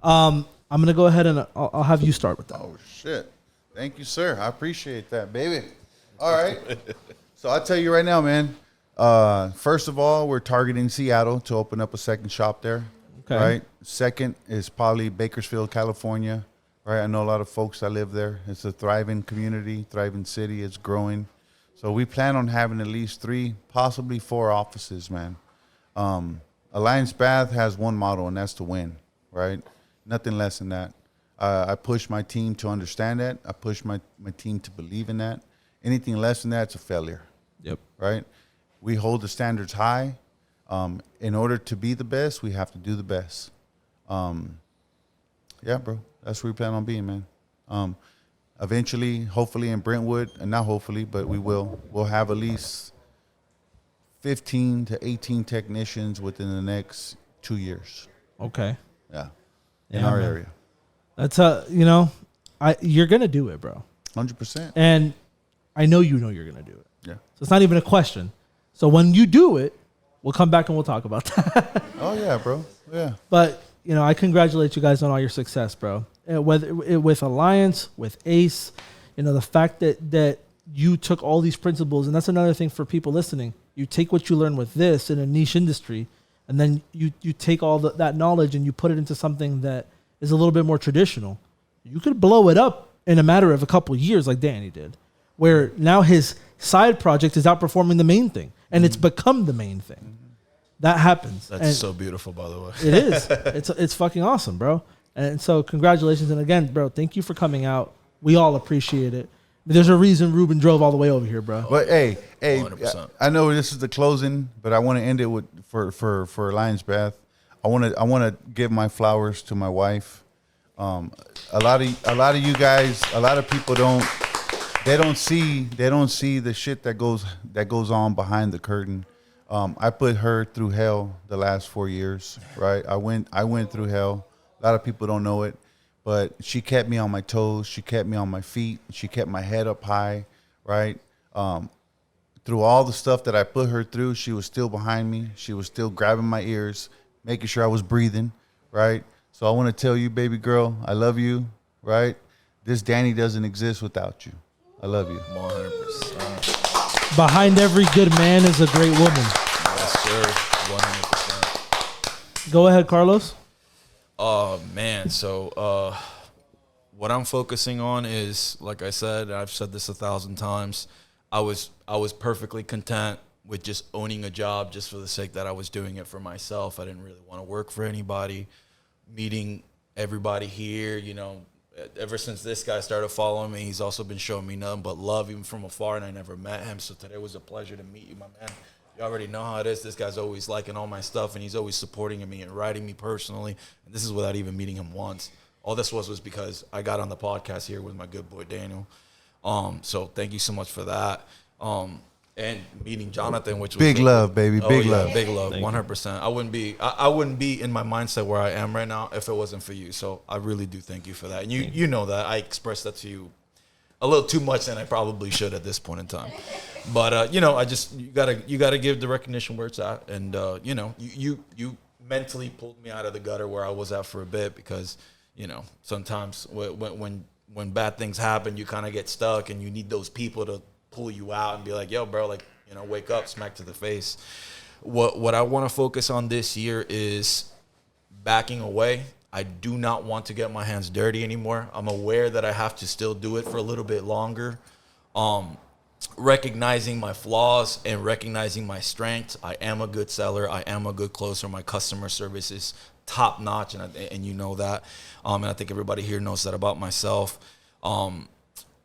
[SPEAKER 2] I'm going to go ahead and I'll have you start with that.
[SPEAKER 5] Oh shit. Thank you, sir. I appreciate that, baby. All right. So I'll tell you right now, man. First of all, we're targeting Seattle to open up a second shop there. Okay. Right. Second is probably Bakersfield, California. Right. I know a lot of folks that live there. It's a thriving community, thriving city. It's growing. So we plan on having at least 3, possibly 4 offices, man. Alliance Bath has one motto, and that's to win. Right. Nothing less than that. I push my team to understand that. I push my team to believe in that. Anything less than that, it's a failure.
[SPEAKER 2] Yep.
[SPEAKER 5] Right? We hold the standards high. In order to be the best, we have to do the best. Yeah, bro. That's where we plan on being, man. Eventually, hopefully in Brentwood, and not hopefully, but we'll have at least 15 to 18 technicians within the next 2 years.
[SPEAKER 2] Okay.
[SPEAKER 5] Yeah. In our area.
[SPEAKER 2] That's you know, you're gonna do it, bro.
[SPEAKER 5] 100%.
[SPEAKER 2] And I know you're gonna do it.
[SPEAKER 5] Yeah.
[SPEAKER 2] So it's not even a question. So when you do it, we'll come back and we'll talk about that.
[SPEAKER 5] Oh yeah, bro. Yeah.
[SPEAKER 2] But you know, I congratulate you guys on all your success, bro. Whether with Alliance, with Ace, you know, the fact that you took all these principles, and that's another thing for people listening. You take what you learn with this in a niche industry, and then you take all that knowledge and you put it into something that is a little bit more traditional. You could blow it up in a matter of a couple of years like Danny did. where now his side project is outperforming the main thing, and it's become the main thing. That happens.
[SPEAKER 3] That's so beautiful, by the way.
[SPEAKER 2] It is. It's fucking awesome, bro. And so congratulations. And again, bro, thank you for coming out. We all appreciate it. There's a reason Ruben drove all the way over here, bro.
[SPEAKER 5] But hey,
[SPEAKER 3] 100%.
[SPEAKER 5] I know this is the closing, but I want to end it with for Alliance Bath. I want to give my flowers to my wife. A lot of you guys, a lot of people don't see the shit that goes on behind the curtain. I put her through hell the last 4 years, right? I went through hell. A lot of people don't know it, but she kept me on my toes. She kept me on my feet. She kept my head up high, right? Through all the stuff that I put her through, she was still behind me. She was still grabbing my ears, making sure I was breathing, right? So I want to tell you, baby girl, I love you, right? This Danny doesn't exist without you. I love you.
[SPEAKER 3] 100%.
[SPEAKER 2] Behind every good man is a great woman.
[SPEAKER 3] Yes, sir. 100%.
[SPEAKER 2] Go ahead, Carlos.
[SPEAKER 3] Oh, man. So what I'm focusing on is, like I said, I've said this 1,000 times, I was perfectly content with just owning a job just for the sake that I was doing it for myself. I didn't really want to work for anybody. Meeting everybody here, you know, ever since this guy started following me, he's also been showing me nothing but love, even from afar, and I never met him. So today was a pleasure to meet you, my man. You already know how it is. This guy's always liking all my stuff, and he's always supporting me and writing me personally. And this is without even meeting him once. All this was because I got on the podcast here with my good boy Daniel. So thank you so much for that. And meeting Jonathan, which was
[SPEAKER 5] big love, baby. Big love.
[SPEAKER 3] Big love, 100%. I wouldn't be in my mindset where I am right now if it wasn't for you. So I really do thank you for that. And you know that I expressed that to you a little too much than I probably should at this point in time. But you know, you gotta give the recognition where it's at. And you know, you mentally pulled me out of the gutter where I was at for a bit, because you know, sometimes when bad things happen, you kind of get stuck, and you need those people to pull you out and be like, yo, bro, like, you know, wake up, smack to the face. What I want to focus on this year is backing away. I do not want to get my hands dirty anymore. I'm aware that I have to still do it for a little bit longer. Recognizing my flaws and recognizing my strengths. I am a good seller. I am a good closer. My customer service is top notch, and you know that. And I think everybody here knows that about myself.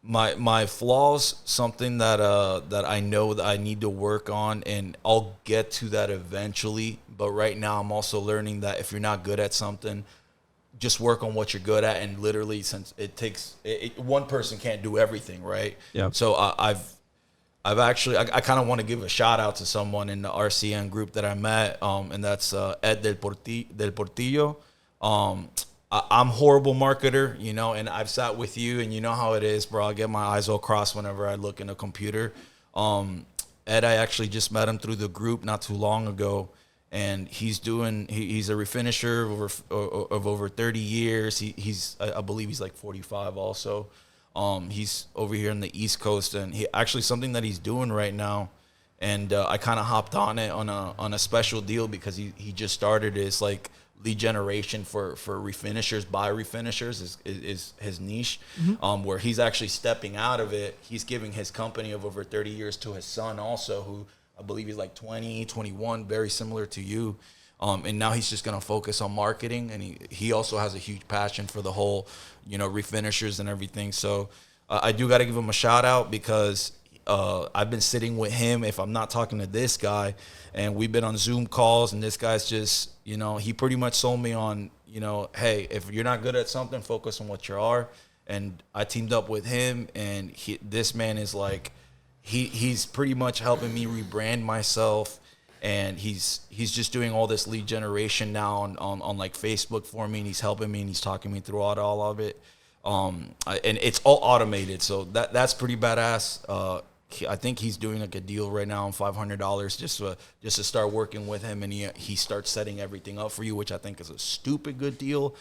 [SPEAKER 3] My flaws, something that I know that I need to work on, and I'll get to that eventually. But right now, I'm also learning that if you're not good at something, just work on what you're good at. And literally, since it takes one person can't do everything, right? Yeah. So I've actually I kind of want to give a shout out to someone in the RCN group that I met, and that's Ed del Portillo. I'm horrible marketer, you know, and I've sat with you, and you know how it is, bro. I get my eyes all crossed whenever I look in a computer. Ed, I actually just met him through the group not too long ago, and he's a refinisher of over 30 years. I believe he's like 45 also. He's over here in the East Coast, and he actually something that he's doing right now, and I kind of hopped on it on a special deal because he just started it. It's like lead generation for refinishers by refinishers is his niche, where he's actually stepping out of it. He's giving his company of over 30 years to his son also, who I believe he's like 20, 21, very similar to you. And now he's just going to focus on marketing, and he also has a huge passion for the whole, you know, refinishers and everything. So I do got to give him a shout out, because I've been sitting with him, if I'm not talking to this guy, and we've been on Zoom calls, and this guy's just, you know, he pretty much sold me on, you know, hey, if you're not good at something, focus on what you are. And I teamed up with him, and this man is like, he's pretty much helping me rebrand myself. And he's just doing all this lead generation now on like Facebook for me, and he's helping me, and he's talking me through all of it. And it's all automated, so that's pretty badass. I think he's doing like a deal right now on $500 just to start working with him, and he starts setting everything up for you, which I think is a stupid good deal.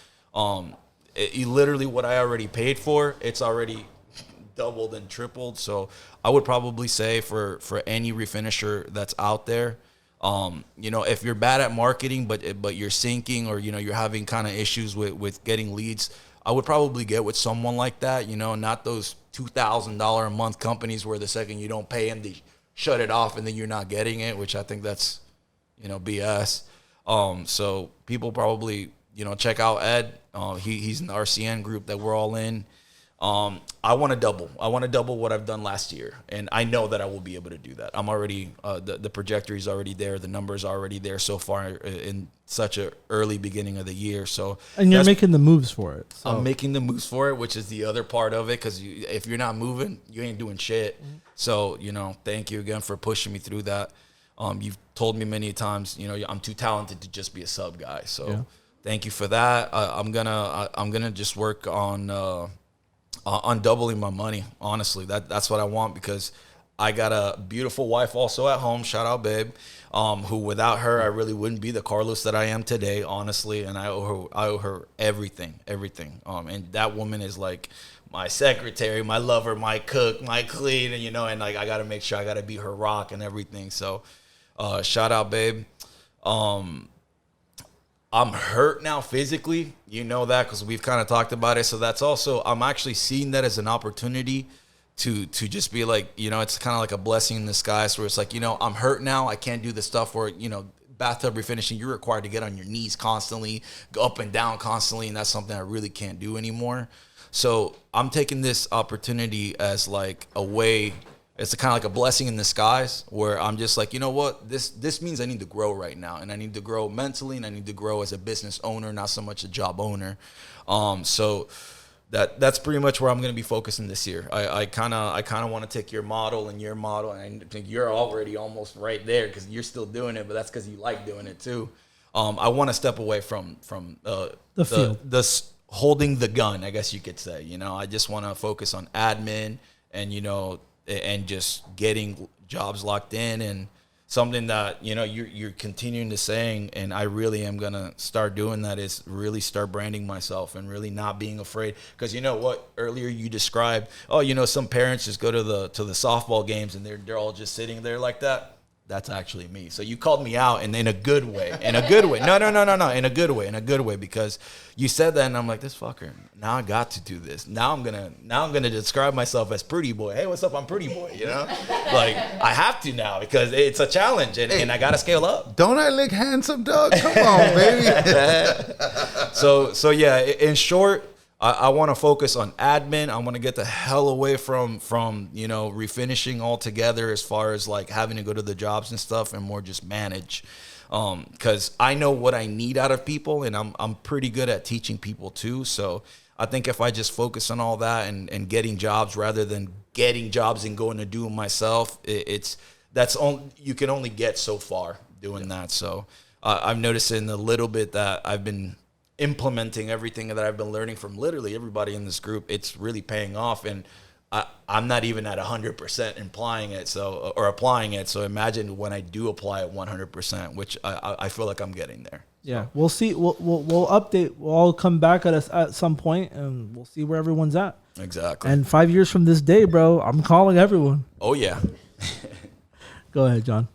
[SPEAKER 3] Literally what I already paid for, it's already doubled and tripled. So I would probably say for any refinisher that's out there, you know, if you're bad at marketing, but you're sinking, or, you know, you're having kind of issues with getting leads, I would probably get with someone like that, you know, not those $2,000 a month companies where the second you don't pay them, they shut it off and then you're not getting it, which I think that's, you know, BS. So people probably, you know, check out Ed. He's in the RCN group that we're all in. I want to double. I want to double what I've done last year, and I know that I will be able to do that. I'm already the trajectory is already there. The numbers are already there so far in such an early beginning of the year. So,
[SPEAKER 2] and you're making the moves for it. So.
[SPEAKER 3] I'm making the moves for it, which is the other part of it. Because if you're not moving, you ain't doing shit. Mm-hmm. So, you know, thank you again for pushing me through that. You've told me many times, you know, I'm too talented to just be a sub guy. So, thank you for that. I'm gonna just work on doubling my money. Honestly, that's what I want, because I got a beautiful wife also at home. Shout out, babe. Who without her, I really wouldn't be the Carlos that I am today, honestly. And I owe her everything. And that woman is like my secretary, my lover, my cook, my clean, and you know, and like I gotta make sure I gotta be her rock and everything. So, shout out, babe. I'm hurt now physically, you know that, because we've kind of talked about it. So that's also, I'm actually seeing that as an opportunity to just be like, you know, it's kind of like a blessing in disguise, where it's like, you know, I'm hurt now. I can't do the stuff where, you know, bathtub refinishing, you're required to get on your knees constantly, go up and down constantly, and that's something I really can't do anymore. So I'm taking this opportunity as like a way. It's kind of like a blessing in disguise, where I'm just like, you know what, this means I need to grow right now, and I need to grow mentally, and I need to grow as a business owner, not so much a job owner. So that's pretty much where I'm going to be focusing this year. I kind of want to take your model, and I think you're already almost right there because you're still doing it, but that's because you like doing it too. I want to step away from the field, holding the gun, I guess you could say. You know, I just want to focus on admin and, you know, and just getting jobs locked in, and something that, you know, you're continuing to saying, and I really am gonna start doing that, is really start branding myself and really not being afraid. Because you know what, earlier you described, oh, you know, some parents just go to the softball games and they're all just sitting there like that. That's actually me. So you called me out, and in a good way. No, in a good way, because you said that, and I'm like, this fucker, now I got to do this. Now I'm gonna describe myself as pretty boy. Hey, what's up? I'm pretty boy, you know? Like, I have to now, because it's a challenge, and I gotta scale up.
[SPEAKER 5] Don't I look handsome, dog? Come on, baby.
[SPEAKER 3] So yeah, in short, I want to focus on admin. I want to get the hell away from you know, refinishing altogether, as far as like having to go to the jobs and stuff, and more just manage. Because I know what I need out of people, and I'm pretty good at teaching people too. So I think if I just focus on all that and getting jobs rather than getting jobs and going to do them myself, you can only get so far doing that. So I've noticed in a little bit that I've been implementing everything that I've been learning from literally everybody in this group. It's really paying off, and I'm not even at 100% applying it. So imagine when I do apply it 100%, which I feel like I'm getting there.
[SPEAKER 2] Yeah,
[SPEAKER 3] so.
[SPEAKER 2] We'll see. We'll update. We'll all come back at some point, and we'll see where everyone's at.
[SPEAKER 3] Exactly.
[SPEAKER 2] And 5 years from this day, bro, I'm calling everyone.
[SPEAKER 3] Oh yeah.
[SPEAKER 2] Go ahead, John.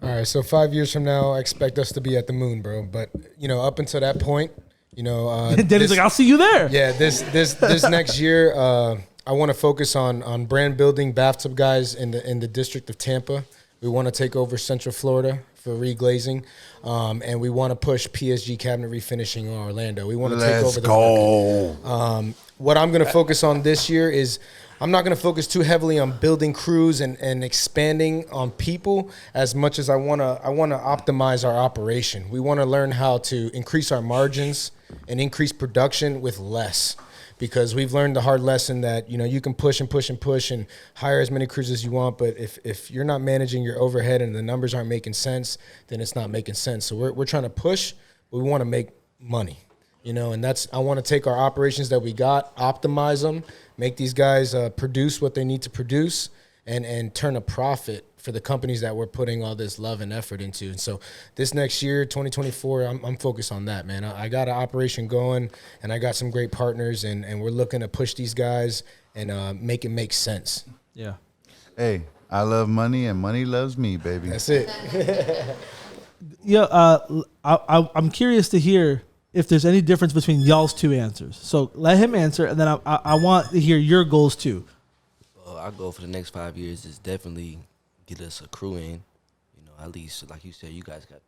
[SPEAKER 6] All right, so 5 years from now, I expect us to be at the moon, bro. But, you know, up until that point, you know,
[SPEAKER 2] Denny's like, I'll see you there.
[SPEAKER 6] Yeah, this next year, I want to focus on brand building Bathtub Guys in the District of Tampa. We want to take over Central Florida for reglazing, and we want to push PSG cabinet refinishing in Orlando. We want to take over the market. What I'm going to focus on this year is, I'm not going to focus too heavily on building crews and expanding on people as much as I want to optimize our operation. We want to learn how to increase our margins and increase production with less, because we've learned the hard lesson that, you know, you can push and hire as many crews as you want, but if you're not managing your overhead and the numbers aren't making sense, then it's not making sense. So we're trying to push, but we want to make money. You know, and I want to take our operations that we got, optimize them, make these guys produce what they need to produce, and turn a profit for the companies that we're putting all this love and effort into. And so this next year, 2024, I'm focused on that, man. I got an operation going, and I got some great partners, and we're looking to push these guys and make it make sense.
[SPEAKER 2] Yeah.
[SPEAKER 5] Hey, I love money, and money loves me, baby.
[SPEAKER 6] That's it.
[SPEAKER 2] Yeah, I'm curious to hear, if there's any difference between y'all's two answers. So let him answer, and then I want to hear your goals too.
[SPEAKER 8] Well, our goal for the next 5 years is definitely get us a crew in. You know, at least like you said, you guys got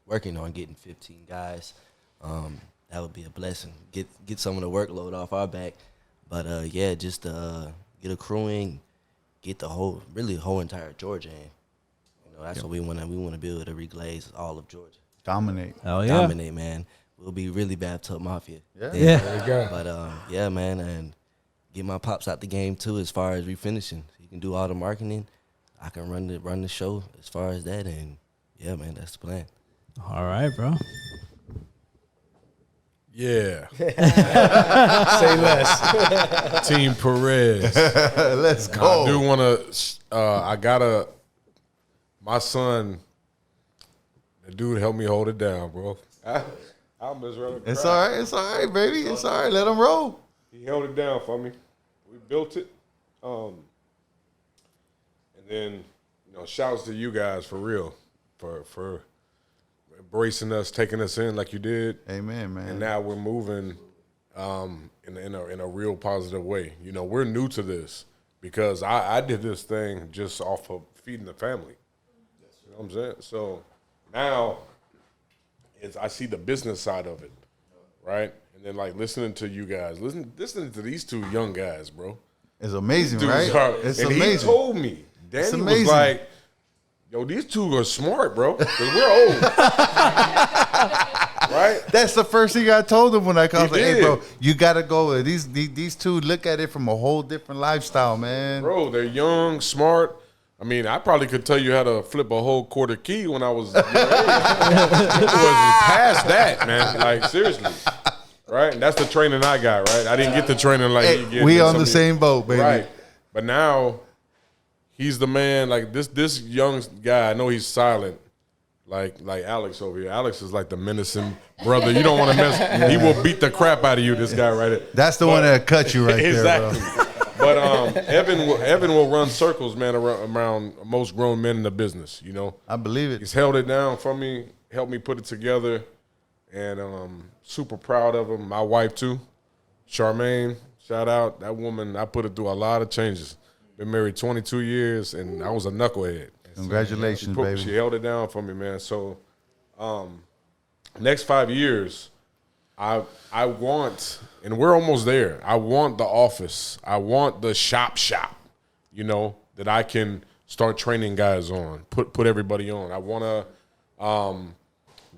[SPEAKER 8] working on getting 15 guys. That would be a blessing. Get some of the workload off our back. But yeah, just get a crew in, get the whole entire Georgia in. You know, that's what we want to. We want to be able to reglaze all of Georgia.
[SPEAKER 5] Dominate.
[SPEAKER 2] Oh yeah.
[SPEAKER 8] Dominate, man. We'll be really Bathtub Mafia.
[SPEAKER 5] Yeah.
[SPEAKER 2] Yeah.
[SPEAKER 6] There you go.
[SPEAKER 8] But yeah, man, and get my pops out the game too as far as refinishing. He can do all the marketing. I can run the show as far as that, and yeah, man, that's the plan.
[SPEAKER 2] All right, bro.
[SPEAKER 4] Yeah.
[SPEAKER 6] Say less.
[SPEAKER 4] Team Perez.
[SPEAKER 5] Let's go.
[SPEAKER 4] I do want to. My son. The dude helped me hold it down, bro. I'm just running.
[SPEAKER 5] It's all right. It's all right, baby. It's all right. Let him roll.
[SPEAKER 4] He held it down for me. We built it. And then, shouts to you guys for real, for embracing us, taking us in like you did.
[SPEAKER 5] Amen, man.
[SPEAKER 4] And now we're moving in a real positive way. We're new to this because I did this thing just off of feeding the family. You know what I'm saying? So now I see the business side of it, right? And then like listening to you guys, listening to these two young guys, bro.
[SPEAKER 5] It's amazing,
[SPEAKER 4] Dudes
[SPEAKER 5] right? It's
[SPEAKER 4] and
[SPEAKER 5] amazing.
[SPEAKER 4] he told me, Danny was
[SPEAKER 5] amazing.
[SPEAKER 4] like, yo, these two are smart, bro, because we're old. Right?
[SPEAKER 5] That's the first thing I told him when I called.
[SPEAKER 4] He
[SPEAKER 5] Hey,
[SPEAKER 4] did.
[SPEAKER 5] bro, you got to go. These two look at it from a whole different lifestyle, man.
[SPEAKER 4] Bro, they're young, smart. I mean, I probably could tell you how to flip a whole quarter key when I was your age. It was past that, man. Like, seriously. Right? And that's the training I got, right? I didn't get the training like
[SPEAKER 5] Hey,
[SPEAKER 4] you get.
[SPEAKER 5] we on the same boat, baby.
[SPEAKER 4] Right. But now, he's the man. Like, this young guy, I know he's silent. Like Alex over here. Alex is like the menacing brother. You don't want to mess. He will beat the crap out of you, this guy right here.
[SPEAKER 5] That's the one that cut you right
[SPEAKER 4] Exactly.
[SPEAKER 5] there, bro.
[SPEAKER 4] But Evan will run circles, man, around most grown men in the business.
[SPEAKER 5] I believe it.
[SPEAKER 4] He's held it down for me, helped me put it together, and super proud of him. My wife too, Charmaine. Shout out that woman. I put her through a lot of changes. Been married 22 years, and I was a knucklehead.
[SPEAKER 5] Congratulations,
[SPEAKER 4] She
[SPEAKER 5] baby.
[SPEAKER 4] held it down for me, man. So, next 5 years, I want, and we're almost there. I want the office. I want the shop, that I can start training guys on, put everybody on. I want to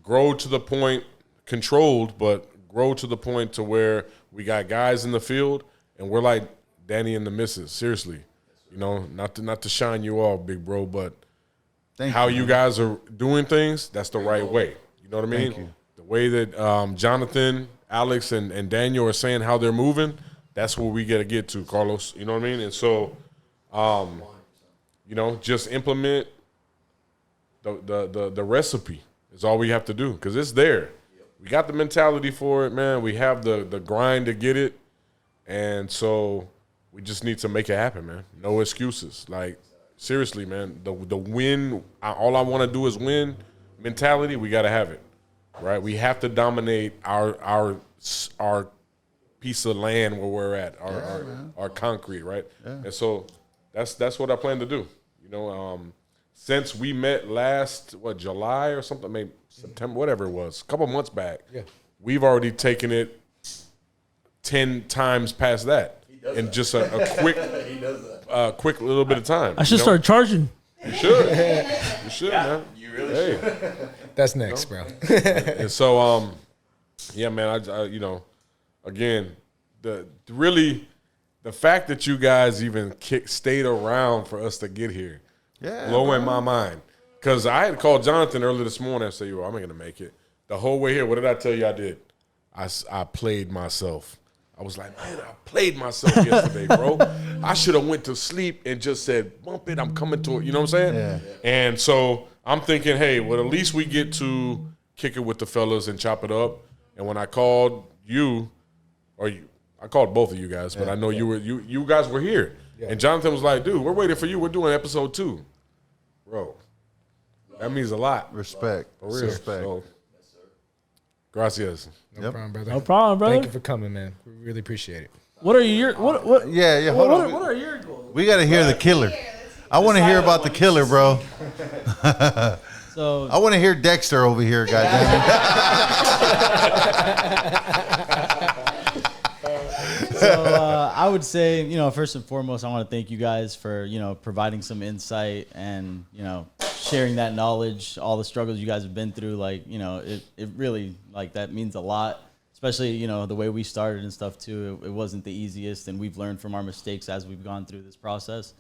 [SPEAKER 4] grow to the point, controlled, but grow to the point to where we got guys in the field, and we're like Danny and the missus. Seriously, not to shine you off, big bro, but how you guys are doing things, that's the right way. You know what I mean?
[SPEAKER 5] Thank you.
[SPEAKER 4] The way that Jonathan, Alex, and Daniel are saying how they're moving, that's where we got to get to, Carlos. You know what I mean? And so, just implement the recipe is all we have to do because it's there. We got the mentality for it, man. We have the grind to get it. And so we just need to make it happen, man. No excuses. Like, seriously, man, the win, all I want to do is win mentality, we got to have it, right? We have to dominate our piece of land where we're at, our concrete, right? Yeah. And so that's what I plan to do. Since we met last, July or something, maybe September, whatever it was, a couple months back, we've already taken it 10 times past that in just a quick little bit of time.
[SPEAKER 2] I should start charging.
[SPEAKER 4] You should. You should, man. You really should.
[SPEAKER 6] That's next, bro.
[SPEAKER 4] And so, yeah, man, I again, the fact that you guys even stayed around for us to get here, blowing my mind. Because I had called Jonathan earlier this morning and said, yo, I'm not going to make it. The whole way here, what did I tell you I did? I played myself. I was like, man, I played myself yesterday, bro. I should have went to sleep and just said, bump it, I'm coming to it. You know what I'm saying?
[SPEAKER 5] Yeah.
[SPEAKER 4] And so I'm thinking, hey, well, at least we get to kick it with the fellas and chop it up. And when I called you, I called both of you guys, but I know you guys were here. Yeah. And Jonathan was like, dude, we're waiting for you. We're doing episode 2. Bro, that means a lot.
[SPEAKER 5] Respect.
[SPEAKER 4] For real.
[SPEAKER 5] Respect.
[SPEAKER 4] So, Gracias.
[SPEAKER 6] No problem, brother.
[SPEAKER 2] No problem, brother.
[SPEAKER 6] Thank you for coming, man. We really appreciate it.
[SPEAKER 2] What are your what?
[SPEAKER 5] Yeah. Hold on.
[SPEAKER 2] What are your goals?
[SPEAKER 5] We got to hear the killer. I want to hear about the killer, bro.
[SPEAKER 2] So
[SPEAKER 5] I want to hear Dexter over here, goddamn.
[SPEAKER 9] I would say, first and foremost, I want to thank you guys for, providing some insight and, sharing that knowledge, all the struggles you guys have been through. Like, it really, like, that means a lot, especially, the way we started and stuff too. It wasn't the easiest, and we've learned from our mistakes as we've gone through this process.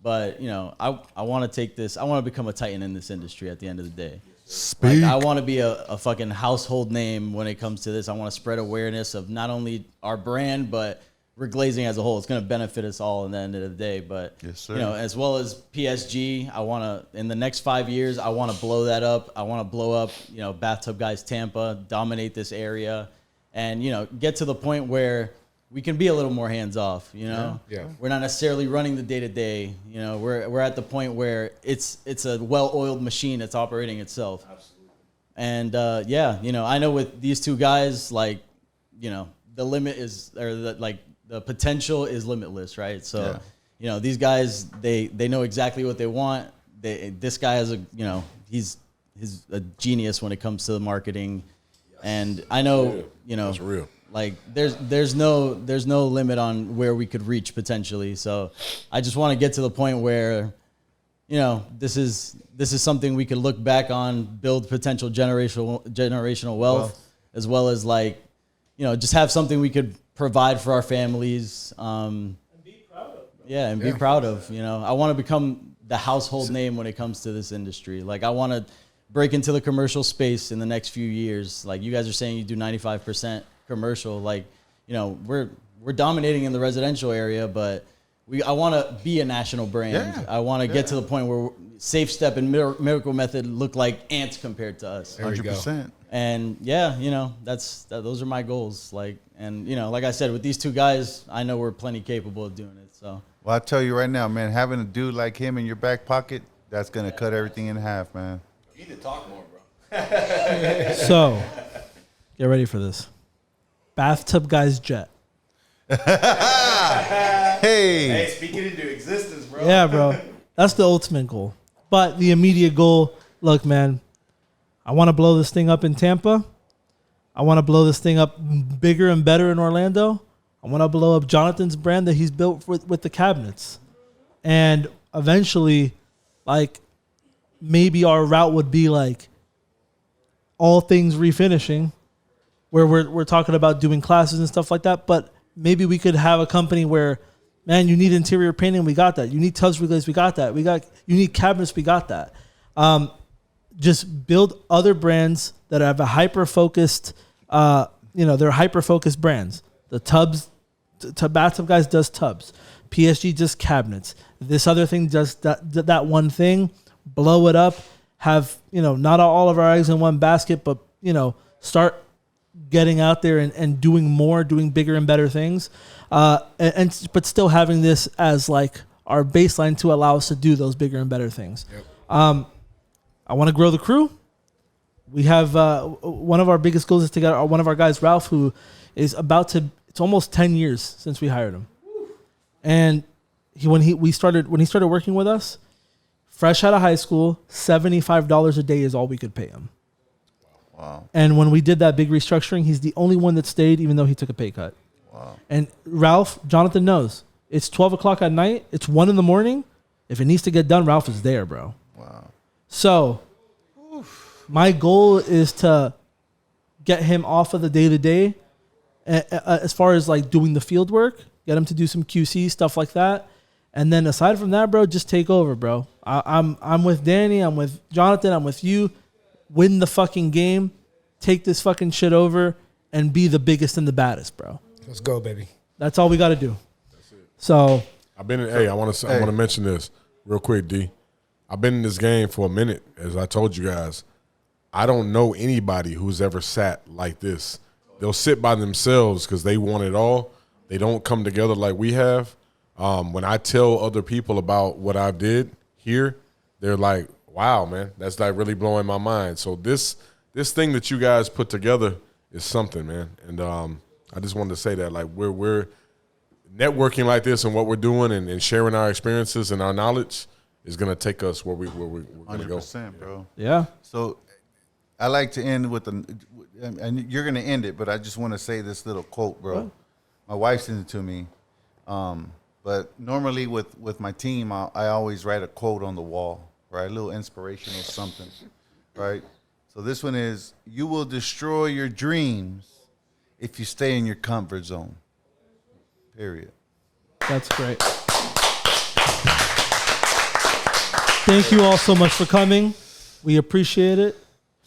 [SPEAKER 9] But, I want to take this, I want to become a titan in this industry at the end of the day.
[SPEAKER 5] Speak.
[SPEAKER 9] Like, I want to be a fucking household name when it comes to this. I want to spread awareness of not only our brand, but reglazing as a whole. It's going to benefit us all in the end of the day. But,
[SPEAKER 5] Yes, sir.
[SPEAKER 9] as well as PSG, I want to, in the next 5 years, I want to blow that up. I want to blow up, Bathtub Guys Tampa, dominate this area, and, get to the point where we can be a little more hands off,
[SPEAKER 6] Yeah.
[SPEAKER 9] We're not necessarily running the day to day. We're at the point where it's a well-oiled machine that's operating itself. Absolutely. And I know with these two guys, like, the limit is, or the potential is limitless, right? So, these guys, they know exactly what they want. This guy is he's a genius when it comes to the marketing. Yes. And I know,
[SPEAKER 4] That's real.
[SPEAKER 9] like there's no limit on where we could reach potentially. So I just want to get to the point where, this is something we could look back on, build potential generational wealth, as well as like, just have something we could provide for our families. And be proud of. Yeah, and be proud of. I want to become the household name when it comes to this industry. Like, I want to break into the commercial space in the next few years. Like, you guys are saying you do 95% commercial. Like, we're dominating in the residential area, but I want to be a national brand.
[SPEAKER 5] Yeah.
[SPEAKER 9] I want to get to the point where Safe Step and Miracle Method look like ants compared to us.
[SPEAKER 5] 100%.
[SPEAKER 9] And those are my goals. Like, and like I said, with these two guys, I know we're plenty capable of doing it. So,
[SPEAKER 5] Well, I tell you right now, man, having a dude like him in your back pocket, that's going to cut everything in half, man.
[SPEAKER 3] You need to talk more, bro.
[SPEAKER 2] So, get ready for this. Bathtub Guys Jet.
[SPEAKER 5] Hey.
[SPEAKER 3] Speak it into existence, bro.
[SPEAKER 2] Yeah, bro. That's the ultimate goal. But the immediate goal, look, man, I want to blow this thing up in Tampa. I want to blow this thing up bigger and better in Orlando. I want to blow up Jonathan's brand that he's built with the cabinets. And eventually, like, maybe our route would be like All Things Refinishing, where we're talking about doing classes and stuff like that. But maybe we could have a company where, man, you need interior painting, we got that. You need tubs reglaze, we got that. You need cabinets, we got that. Just build other brands that have a hyper-focused, they're hyper-focused brands. The tubs, Bathtub Guys does tubs. PSG does cabinets. This other thing does that one thing. Blow it up. Have, not all of our eggs in one basket, but, start getting out there and doing more, doing bigger and better things. But still having this as like our baseline to allow us to do those bigger and better things. Yep. I want to grow the crew. We have one of our biggest goals is to get one of our guys, Ralph, who is it's almost 10 years since we hired him. And when he started working with us, fresh out of high school, $75 a day is all we could pay him.
[SPEAKER 5] Wow.
[SPEAKER 2] And when we did that big restructuring, he's the only one that stayed, even though he took a pay cut.
[SPEAKER 5] Wow.
[SPEAKER 2] And Jonathan knows. It's 12 o'clock at night. It's 1 in the morning. If it needs to get done, Ralph is there, bro.
[SPEAKER 5] Wow.
[SPEAKER 2] So my goal is to get him off of the day-to-day as far as like doing the field work, get him to do some QC, stuff like that. And then aside from that, bro, just take over, bro. I'm with Danny. I'm with Jonathan. I'm with you. Win the fucking game. Take this fucking shit over and be the biggest and the baddest, bro.
[SPEAKER 6] Let's go, baby.
[SPEAKER 2] That's all we got to do. So
[SPEAKER 4] I've been I want to mention this real quick, D. I've been in this game for a minute, as I told you guys. I don't know anybody who's ever sat like this. They'll sit by themselves because they want it all. They don't come together like we have. When I tell other people about what I did here, they're like, wow, man, that's like really blowing my mind. So this thing that you guys put together is something, man. And I just wanted to say that, like, we're networking like this and what we're doing and sharing our experiences and our knowledge is going to take us where we're going to go.
[SPEAKER 5] 100%, bro.
[SPEAKER 2] Yeah.
[SPEAKER 5] So I like to end with and you're going to end it, but I just want to say this little quote, bro.
[SPEAKER 2] What?
[SPEAKER 5] My wife sent it to me. But normally with my team, I always write a quote on the wall, right? A little inspirational something, right? So this one is, you will destroy your dreams if you stay in your comfort zone. Period.
[SPEAKER 2] That's great. Thank you all so much for coming. We appreciate it.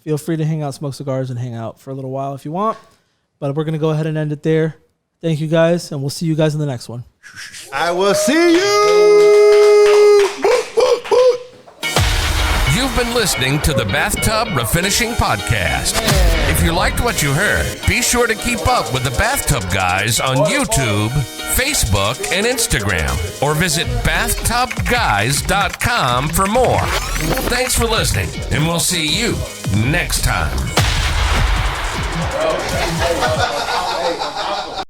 [SPEAKER 2] Feel free to hang out, smoke cigars, and hang out for a little while if you want. But we're going to go ahead and end it there. Thank you guys, and we'll see you guys in the next one.
[SPEAKER 5] I will see you.
[SPEAKER 1] You've been listening to the Bathtub Refinishing Podcast. If you liked what you heard, be sure to keep up with the Bathtub Guys on YouTube, Facebook, and Instagram, or visit BathTubGuys.com for more. Thanks for listening, and we'll see you next time.